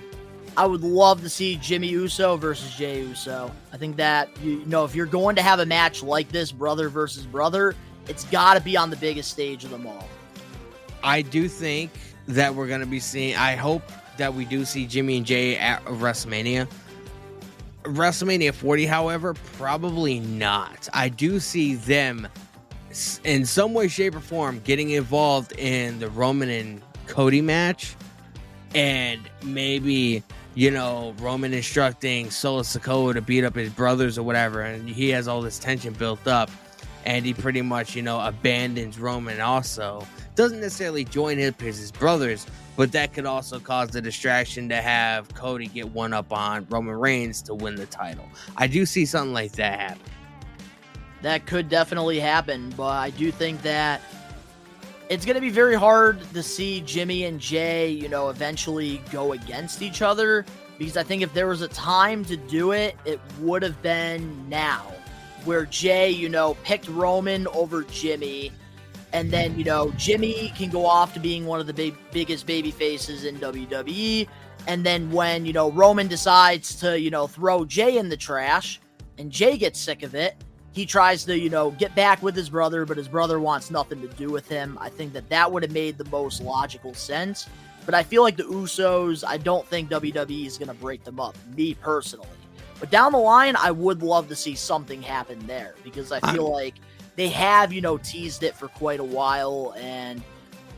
I would love to see Jimmy Uso versus Jay Uso. I think that, you know, if you're going to have a match like this, brother versus brother, it's got to be on the biggest stage of them all. I do think that we're going to be seeing, I hope that we do see Jimmy and Jay at WrestleMania. WrestleMania 40, however, probably not. I do see them in some way, shape, or form getting involved in the Roman and Cody match. And maybe, you know, Roman instructing Solo Sikoa to beat up his brothers or whatever. And he has all this tension built up. And he pretty much, you know, abandons Roman also. Doesn't necessarily join his brothers, but that could also cause the distraction to have Cody get one up on Roman Reigns to win the title. I do see something like that happen. That could definitely happen, but I do think that it's going to be very hard to see Jimmy and Jay, you know, eventually go against each other, because I think if there was a time to do it, it would have been now, where Jay, you know, picked Roman over Jimmy. And then, you know, Jimmy can go off to being one of the biggest baby faces in WWE. And then when, you know, Roman decides to, you know, throw Jay in the trash and Jay gets sick of it, he tries to, you know, get back with his brother, but his brother wants nothing to do with him. I think that would have made the most logical sense. But I feel like the Usos, I don't think WWE is going to break them up, me personally. But down the line, I would love to see something happen there, because I feel like they have, you know, teased it for quite a while, and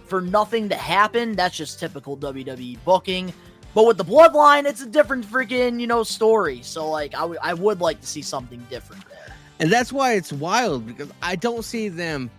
for nothing to happen, that's just typical WWE booking. But with the Bloodline, it's a different freaking, you know, story. So, like, I would like to see something different there. And that's why it's wild, because I don't see them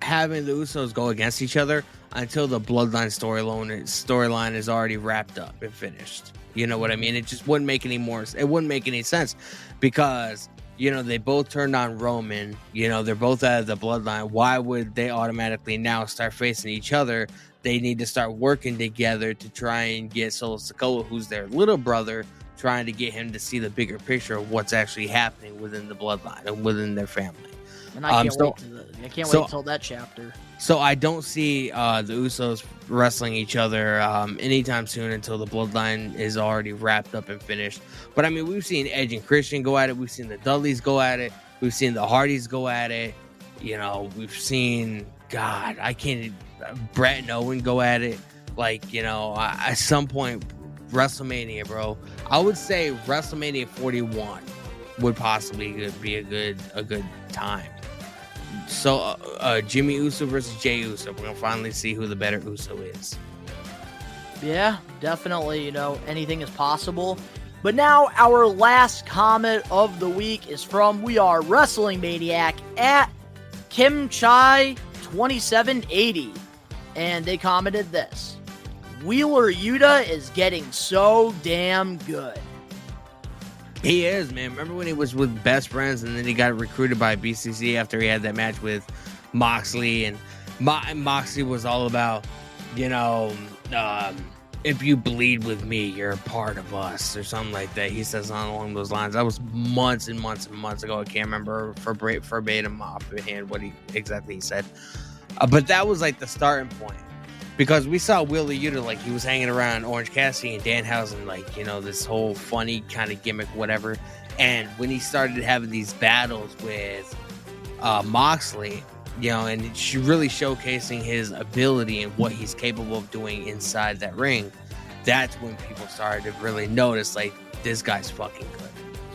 having the Usos go against each other until the Bloodline storyline is already wrapped up and finished. You know what I mean? It just wouldn't make it wouldn't make any sense, because, you know, they both turned on Roman. You know, they're both out of the Bloodline. Why would they automatically now start facing each other? They need to start working together to try and get Solo Sikoa, who's their little brother, trying to get him to see the bigger picture of what's actually happening within the Bloodline and within their family. And I can't wait until that chapter. So I don't see the Usos wrestling each other anytime soon until the Bloodline is already wrapped up and finished. But I mean, we've seen Edge and Christian go at it. We've seen the Dudleys go at it. We've seen the Hardys go at it. You know, we've seen, Brett and Owen go at it. Like, you know, at some point, WrestleMania, bro. I would say WrestleMania 41 would possibly be a good time. So, Jimmy Uso versus Jay Uso. We're going to finally see who the better Uso is. Yeah, definitely. You know, anything is possible. But now, our last comment of the week is from We Are Wrestling Maniac at Kim Chai 2780. And they commented this: Wheeler Yuta is getting so damn good. He is, man. Remember when he was with Best Friends and then he got recruited by BCC after he had that match with Moxley, and Moxley was all about, you know, if you bleed with me, you're a part of us, or something like that. He says something along those lines. That was months and months and months ago. I can't remember verbatim offhand what exactly he said. But that was like the starting point. Because we saw Wheeler Yuta, like, he was hanging around Orange Cassidy and Danhausen, like, you know, this whole funny kind of gimmick, whatever. And when he started having these battles with Moxley, you know, and really showcasing his ability and what he's capable of doing inside that ring, that's when people started to really notice, like, this guy's fucking good.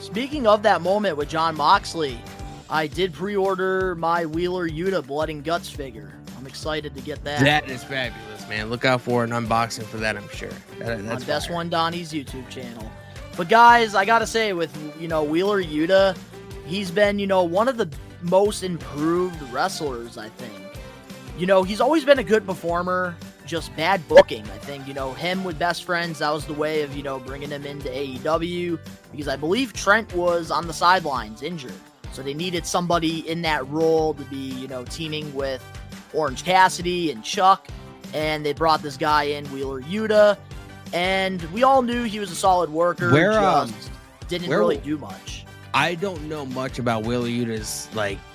Speaking of that moment with Jon Moxley, I did pre-order my Wheeler Yuta Blood and Guts figure. I'm excited to get that. That is fabulous. RESIGNS, man. Look out for an unboxing for that, I'm sure. That's on Best fire. One Donnie's YouTube channel. But guys, I gotta say, with Wheeler Yuta, he's been one of the most improved wrestlers, I think. He's always been a good performer, just bad booking. I think him with Best Friends, that was the way of bringing him into AEW, because I believe Trent was on the sidelines injured, so they needed somebody in that role to be teaming with Orange Cassidy and Chuck, and they brought this guy in, Wheeler Yuta. And we all knew he was a solid worker. Didn't really do much. I don't know much about Wheeler Yuta's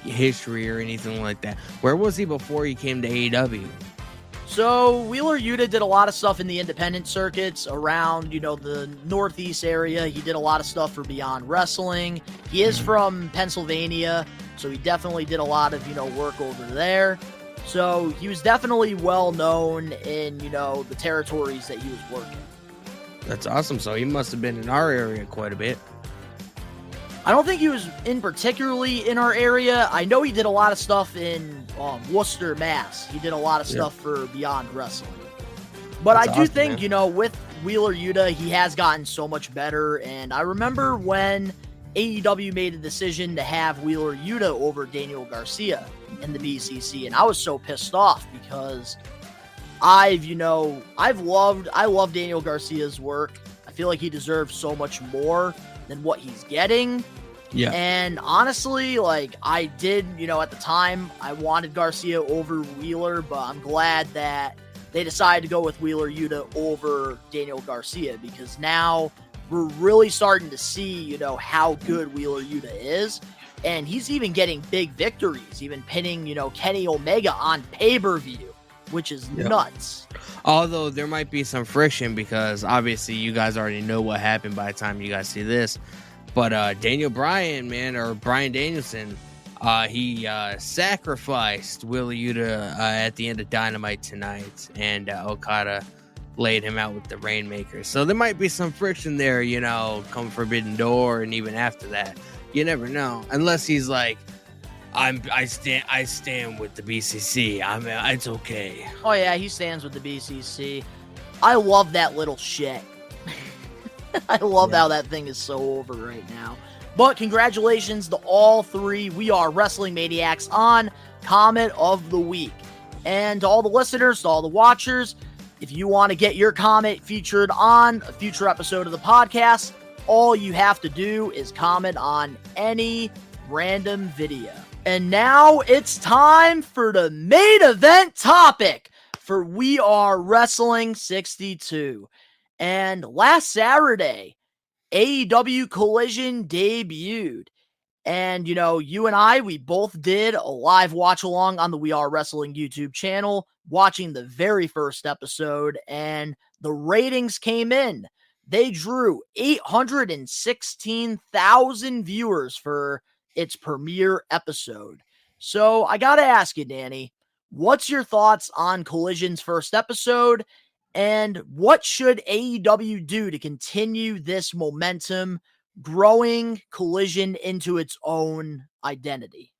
history or anything like that. Where was he before he came to AEW? So Wheeler Yuta did a lot of stuff in the independent circuits around the Northeast area. He did a lot of stuff for Beyond Wrestling. He is from Pennsylvania, so he definitely did a lot of work over there. So he was definitely well known in the territories that he was working. That's awesome. So he must have been in our area quite a bit. I don't think he was particularly in our area. I know he did a lot of stuff in Worcester, Mass. He did a lot of stuff for Beyond Wrestling. But That's I do awesome, think, man. With Wheeler Yuta, he has gotten so much better. And I remember when AEW made a decision to have Wheeler Yuta over Daniel Garcia in the BCC, and I was so pissed off because I love Daniel Garcia's work. I feel like he deserves so much more than what he's getting. Yeah. And honestly, I did, at the time, I wanted Garcia over Wheeler, but I'm glad that they decided to go with Wheeler Yuta over Daniel Garcia, because now we're really starting to see, how good Wheeler Yuta is. And he's even getting big victories, even pinning, Kenny Omega on pay-per-view, which is nuts. Although there might be some friction, because obviously you guys already know what happened by the time you guys see this. But Daniel Bryan, man, or Bryan Danielson, he sacrificed Wheeler Yuta at the end of Dynamite tonight, and Okada laid him out with the Rainmaker. So there might be some friction there, come Forbidden Door, and even after that. You never know, unless he's like, I stand with the BCC. It's okay. Oh yeah, he stands with the BCC. I love that little shit. I love how that thing is so over right now. But congratulations to all three We Are Wrestling Maniacs on Comment of the Week. And to all the listeners, to all the watchers, if you want to get your comment featured on a future episode of the podcast, all you have to do is comment on any random video. And now it's time for the main event topic for We Are Wrestling 62. And last Saturday, AEW Collision debuted. And, you and I, we both did a live watch along on the We Are Wrestling YouTube channel, watching the very first episode, and the ratings came in. They drew 816,000 viewers for its premiere episode. So I got to ask you, Danny, what's your thoughts on Collision's first episode? And what should AEW do to continue this momentum, growing Collision into its own identity?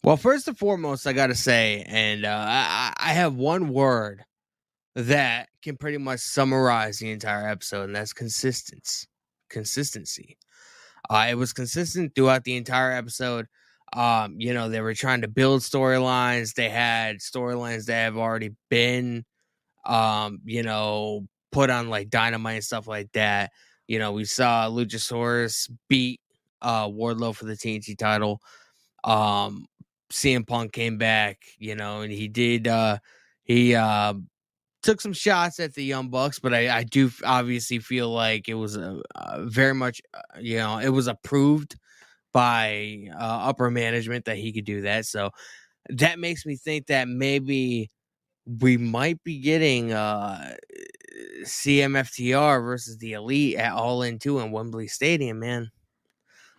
Well, first and foremost, I got to say, and I have one word that can pretty much summarize the entire episode, and that's consistency. It was consistent throughout the entire episode. They were trying to build storylines. They had storylines that have already been put on like Dynamite and stuff like that. We saw Luchasaurus beat Wardlow for the TNT title. CM Punk came back, and he did took some shots at the Young Bucks, but I do obviously feel like it was very much it was approved by upper management that he could do that. So that makes me think that maybe we might be getting CMFTR versus the Elite at All In 2 in Wembley Stadium, man.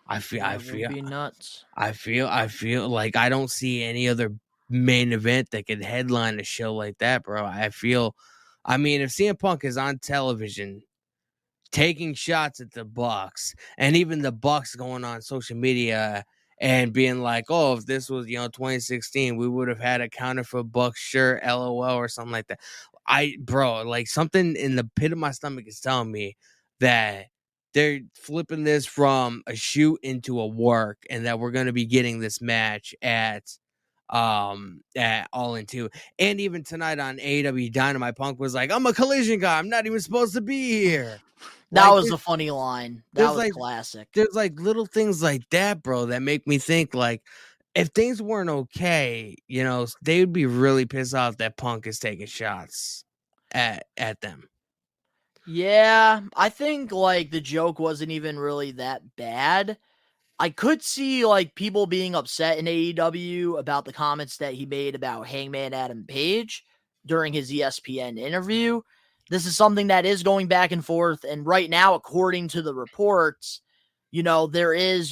I feel be nuts. I feel like I don't see any other main event that could headline a show like that, bro. If CM Punk is on television taking shots at the Bucks, and even the Bucks going on social media and being like, oh, if this was 2016, we would have had a counterfeit Bucks shirt, LOL, or something like that. bro, like something in the pit of my stomach is telling me that they're flipping this from a shoot into a work, and that we're going to be getting this match at All In 2. And even tonight on AEW Dynamite, Punk was like, I'm a Collision guy, I'm not even supposed to be here. That Like, was a funny line. That was classic. There's like little things like that, bro, that make me think like, if things weren't okay, they would be really pissed off that Punk is taking shots at them. Yeah, I think like the joke wasn't even really that bad. I could see like people being upset in AEW about the comments that he made about Hangman Adam Page during his ESPN interview. This is something that is going back and forth. And right now, according to the reports, there is,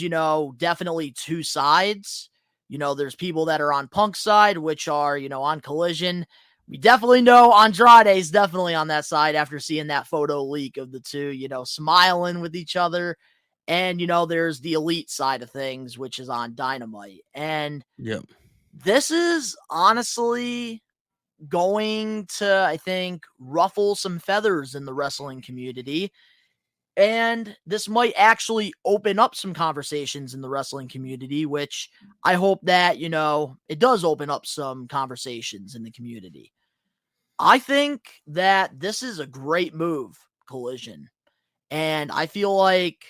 definitely two sides. There's people that are on Punk's side, which are, on Collision. We definitely know Andrade is definitely on that side after seeing that photo leak of the two, smiling with each other. And, there's the elite side of things, which is on Dynamite. And this is honestly going to, I think, ruffle some feathers in the wrestling community. And this might actually open up some conversations in the wrestling community, which I hope that, it does open up some conversations in the community. I think that this is a great move, Collision. And I feel like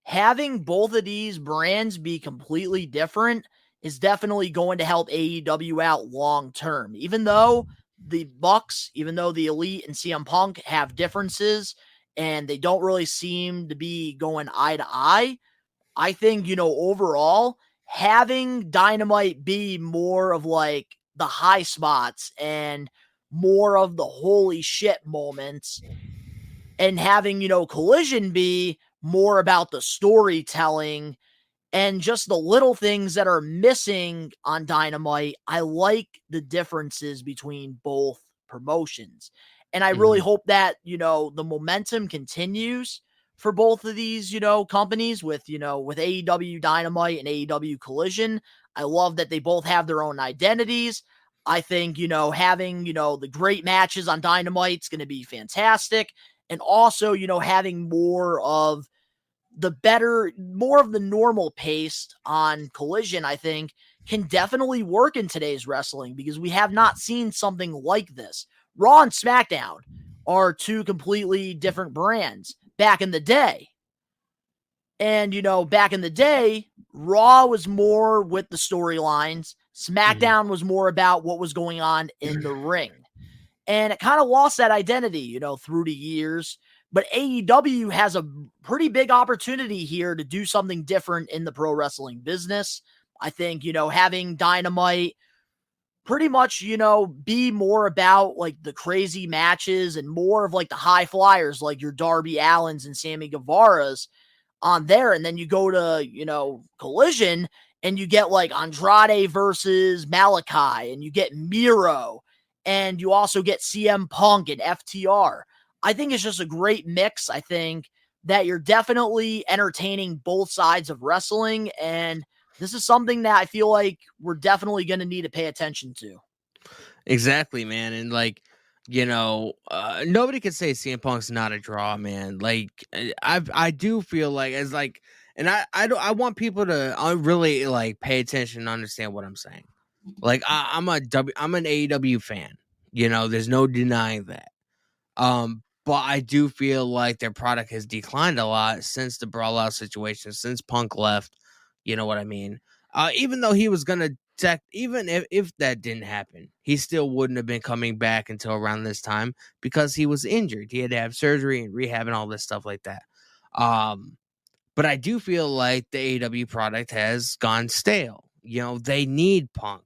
having both of these brands be completely different is definitely going to help AEW out long term. Even though the Bucks, even though the Elite and CM Punk have differences and they don't really seem to be going eye to eye, I think, overall, having Dynamite be more of like the high spots and more of the holy shit moments, and having, Collision be more about the storytelling and just the little things that are missing on Dynamite. I like the differences between both promotions. And I really hope that, the momentum continues for both of these, companies with AEW Dynamite and AEW Collision. I love that they both have their own identities. I think, having, the great matches on Dynamite is going to be fantastic. And also, having more of the normal pace on Collision, I think, can definitely work in today's wrestling because we have not seen something like this. Raw and SmackDown are two completely different brands back in the day. And, back in the day, Raw was more with the storylines. SmackDown was more about what was going on in the ring. And it kind of lost that identity, through the years. But AEW has a pretty big opportunity here to do something different in the pro wrestling business. I think, having Dynamite pretty much, be more about like the crazy matches and more of like the high flyers, like your Darby Allins and Sammy Guevara's on there. And then you go to, Collision and you get like Andrade versus Malachi and you get Miro and you also get CM Punk and FTR. I think it's just a great mix. I think that you're definitely entertaining both sides of wrestling. And this is something that I feel like we're definitely going to need to pay attention to. Exactly, man. And like, nobody can say CM Punk's not a draw, man. Like, I do feel like as like, and I want people to really like pay attention and understand what I'm saying. Like, I'm an AEW fan. There's no denying that. But I do feel like their product has declined a lot since the Brawl Out situation, since Punk left. You know what I mean? Even though he was gonna even if that didn't happen, he still wouldn't have been coming back until around this time because he was injured. He had to have surgery and rehab and all this stuff like that. But I do feel like the AEW product has gone stale. They need Punk.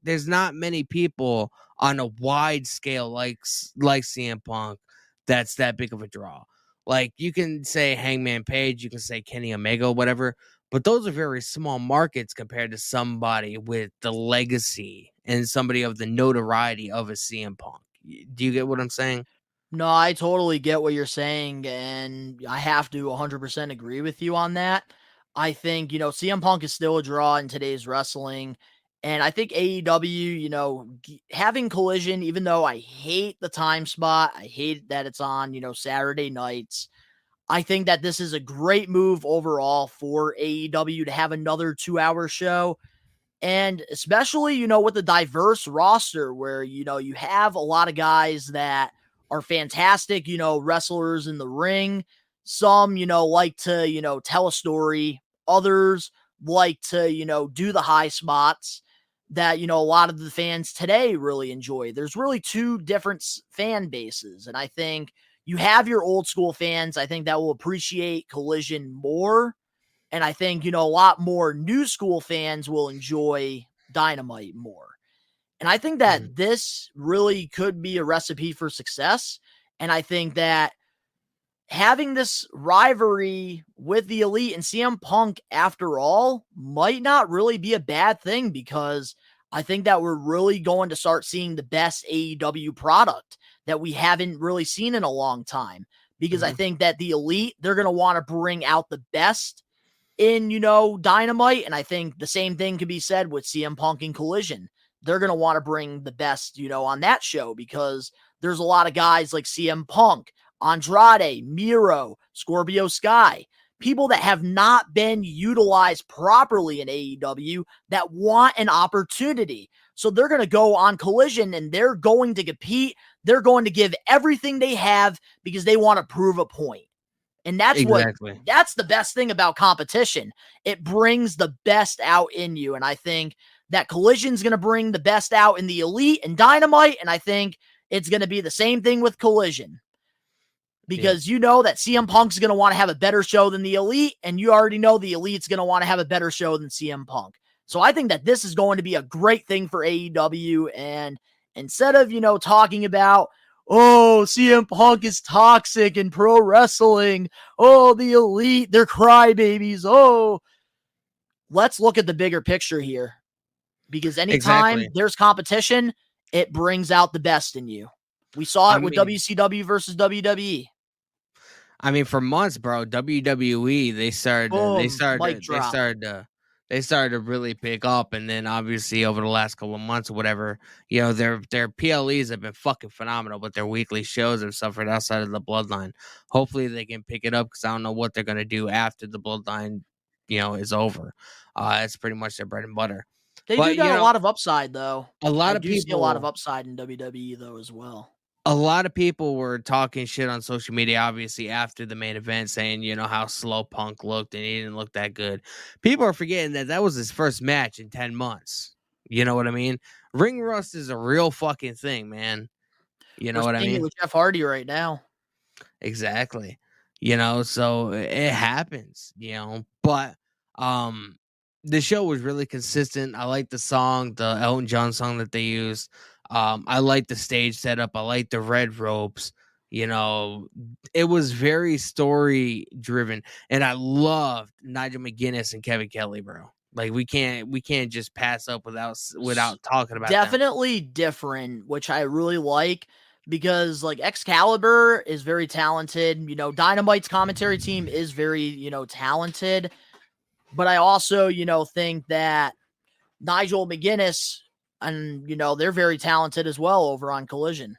There's not many people on a wide scale like CM Punk that's that big of a draw. Like, you can say Hangman Page, you can say Kenny Omega, whatever, but those are very small markets compared to somebody with the legacy and somebody of the notoriety of a CM Punk. Do you get what I'm saying? No, I totally get what you're saying, and I have to 100% agree with you on that. I think, CM Punk is still a draw in today's wrestling, And I think AEW, having Collision, even though I hate the time spot, I hate that it's on, Saturday nights. I think that this is a great move overall for AEW to have another 2-hour show. And especially, with the diverse roster where, you have a lot of guys that are fantastic, wrestlers in the ring. Some, like to, tell a story. Others like to, do the high spots that, a lot of the fans today really enjoy. There's really two different fan bases. And I think you have your old school fans, I think that will appreciate Collision more. And I think, a lot more new school fans will enjoy Dynamite more. And I think that this really could be a recipe for success. And I think that having this rivalry with the Elite and CM Punk, after all, might not really be a bad thing, because I think that we're really going to start seeing the best AEW product that we haven't really seen in a long time. Because I think that the Elite, they're going to want to bring out the best in, Dynamite. And I think the same thing could be said with CM Punk and Collision. They're going to want to bring the best, on that show, because there's a lot of guys like CM Punk, Andrade, Miro, Scorpio Sky, people that have not been utilized properly in AEW that want an opportunity. So they're going to go on Collision and they're going to compete. They're going to give everything they have because they want to prove a point. And that's that's the best thing about competition. It brings the best out in you. And I think that Collision's going to bring the best out in the Elite and Dynamite. And I think it's going to be the same thing with Collision. Because you know that CM Punk's going to want to have a better show than the Elite, and you already know the Elite's going to want to have a better show than CM Punk. So I think that this is going to be a great thing for AEW, and instead of, talking about, oh, CM Punk is toxic in pro wrestling, oh, the Elite, they're crybabies, let's look at the bigger picture here. Because anytime there's competition, it brings out the best in you. We saw it with WCW versus WWE. I mean, for months, bro, WWE, they started to really pick up, and then obviously over the last couple of months or whatever, their PLEs have been fucking phenomenal, but their weekly shows have suffered outside of the Bloodline. Hopefully they can pick it up, because I don't know what they're gonna do after the Bloodline, is over. It's pretty much their bread and butter. They do got a lot of upside, though. A lot of people see a lot of upside in WWE, though, as well. A lot of people were talking shit on social media, obviously, after the main event, saying, how slow Punk looked and he didn't look that good. People are forgetting that was his first match in 10 months. You know what I mean? Ring rust is a real fucking thing, man. You know what I mean? With Jeff Hardy right now. Exactly. So it happens, but the show was really consistent. I like the song, the Elton John song that they used. I like the stage setup. I like the red ropes. It was very story driven, and I loved Nigel McGuinness and Kevin Kelly, bro. Like we can't just pass up without talking about definitely them. Different, which I really like, because like Excalibur is very talented. Dynamite's commentary team is very talented, but I also think that Nigel McGuinness, and, they're very talented as well over on Collision.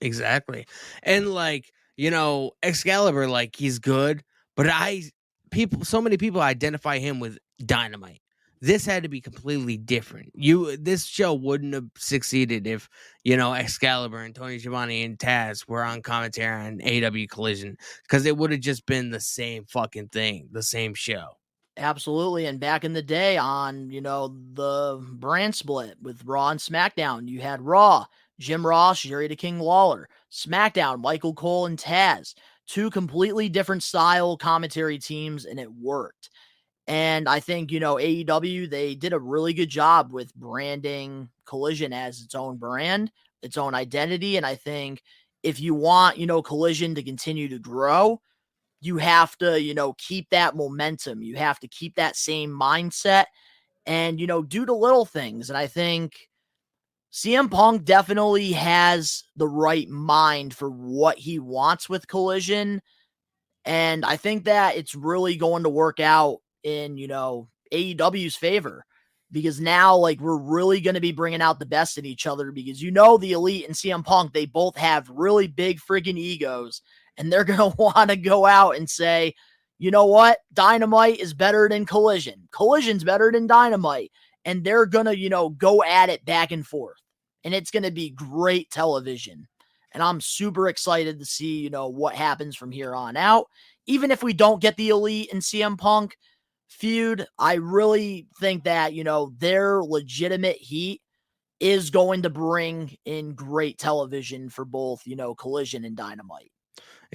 Exactly. And Excalibur, he's good, but so many people identify him with Dynamite. This had to be completely different. This show wouldn't have succeeded if, Excalibur and Tony Schiavone and Taz were on commentary on AEW Collision, because it would have just been the same fucking thing, the same show. Absolutely. And back in the day on, the brand split with Raw and SmackDown, you had Raw, Jim Ross, Jerry the King Lawler, SmackDown, Michael Cole and Taz, two completely different style commentary teams, and it worked. And I think, AEW, they did a really good job with branding Collision as its own brand, its own identity. And I think if you want, Collision to continue to grow, you have to, keep that momentum. You have to keep that same mindset and, do the little things. And I think CM Punk definitely has the right mind for what he wants with Collision. And I think that it's really going to work out in, AEW's favor, because now, like, we're really going to be bringing out the best in each other, because the Elite and CM Punk, they both have really big friggin' egos, and they're going to want to go out and say, you know what? Dynamite is better than Collision. Collision's better than Dynamite. And they're going to, go at it back and forth. And it's going to be great television. And I'm super excited to see, what happens from here on out. Even if we don't get the Elite and CM Punk feud, I really think that, their legitimate heat is going to bring in great television for both, Collision and Dynamite.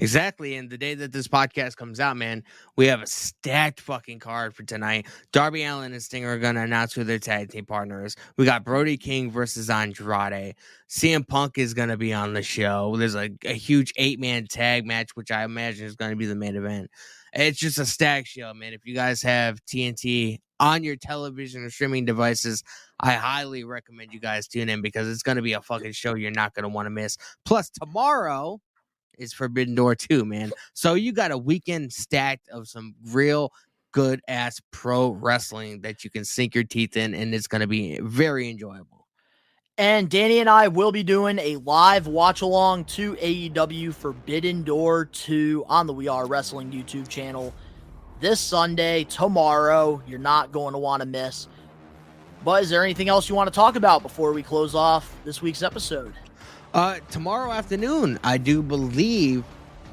Exactly. And the day that this podcast comes out, man, we have a stacked fucking card for tonight. Darby Allin and Stinger are going to announce who their tag team partners. We got Brody King versus Andrade. CM Punk is going to be on the show. There's a huge 8-man tag match, which I imagine is going to be the main event. It's just a stacked show, man. If you guys have TNT on your television or streaming devices, I highly recommend you guys tune in, because it's going to be a fucking show you're not going to want to miss. Plus, tomorrow is Forbidden Door 2, man. So you got a weekend stacked of some real good ass pro wrestling that you can sink your teeth in, and it's going to be very enjoyable. And Danny and I will be doing a live watch along to AEW Forbidden Door 2 on the We Are Wrestling YouTube channel this Sunday, tomorrow. You're not going to want to miss. But is there anything else you want to talk about before we close off this week's episode? Tomorrow afternoon, I do believe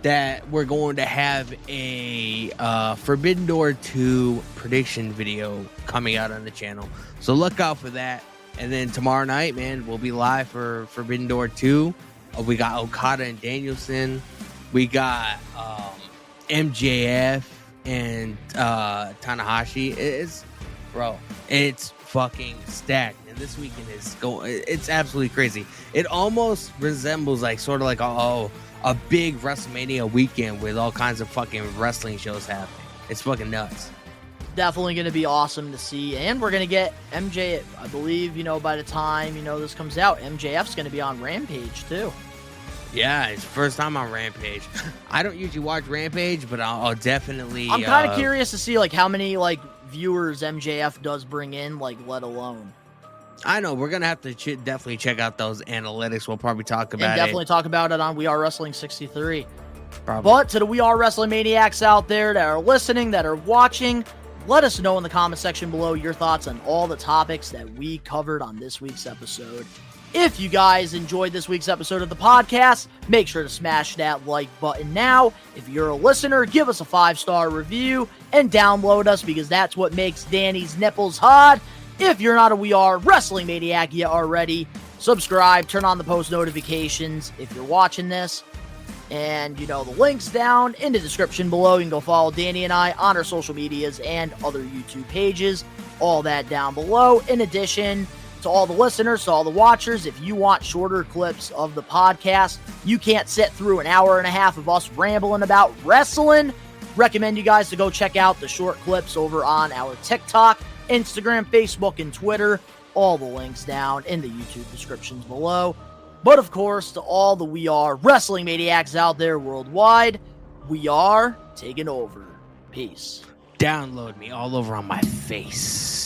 that we're going to have a Forbidden Door 2 prediction video coming out on the channel. So look out for that. And then tomorrow night, man, we'll be live for Forbidden Door 2. We got Okada and Danielson. We got MJF and Tanahashi. It's fucking stacked. And this weekend it's absolutely crazy. It almost resembles a big WrestleMania weekend with all kinds of fucking wrestling shows happening. It's fucking nuts. Definitely going to be awesome to see. And we're going to get MJ, I believe, by the time, this comes out, MJF's going to be on Rampage too. Yeah, it's first time on Rampage. I don't usually watch Rampage, but I'll definitely... I'm kind of curious to see, how many, viewers MJF does bring in, let alone. I know, we're going to have to definitely check out those analytics. We'll probably talk about and definitely talk about it on We Are Wrestling 63. Probably. But to the We Are Wrestling Maniacs out there that are listening, that are watching, let us know in the comment section below your thoughts on all the topics that we covered on this week's episode. If you guys enjoyed this week's episode of the podcast, make sure to smash that like button now. If you're a listener, give us a 5-star review and download us, because that's what makes Danny's nipples hard. If you're not a We Are Wrestling Maniac yet already, subscribe, turn on the post notifications if you're watching this. And, the link's down in the description below. You can go follow Danny and I on our social medias and other YouTube pages. All that down below. In addition to all the listeners, to all the watchers, if you want shorter clips of the podcast, you can't sit through an hour and a half of us rambling about wrestling, recommend you guys to go check out the short clips over on our TikTok, Instagram, Facebook, and Twitter. All the links down in the YouTube descriptions below. But of course, to all the We Are Wrestling Maniacs out there worldwide, we are taking over. Peace. Download me all over on my face.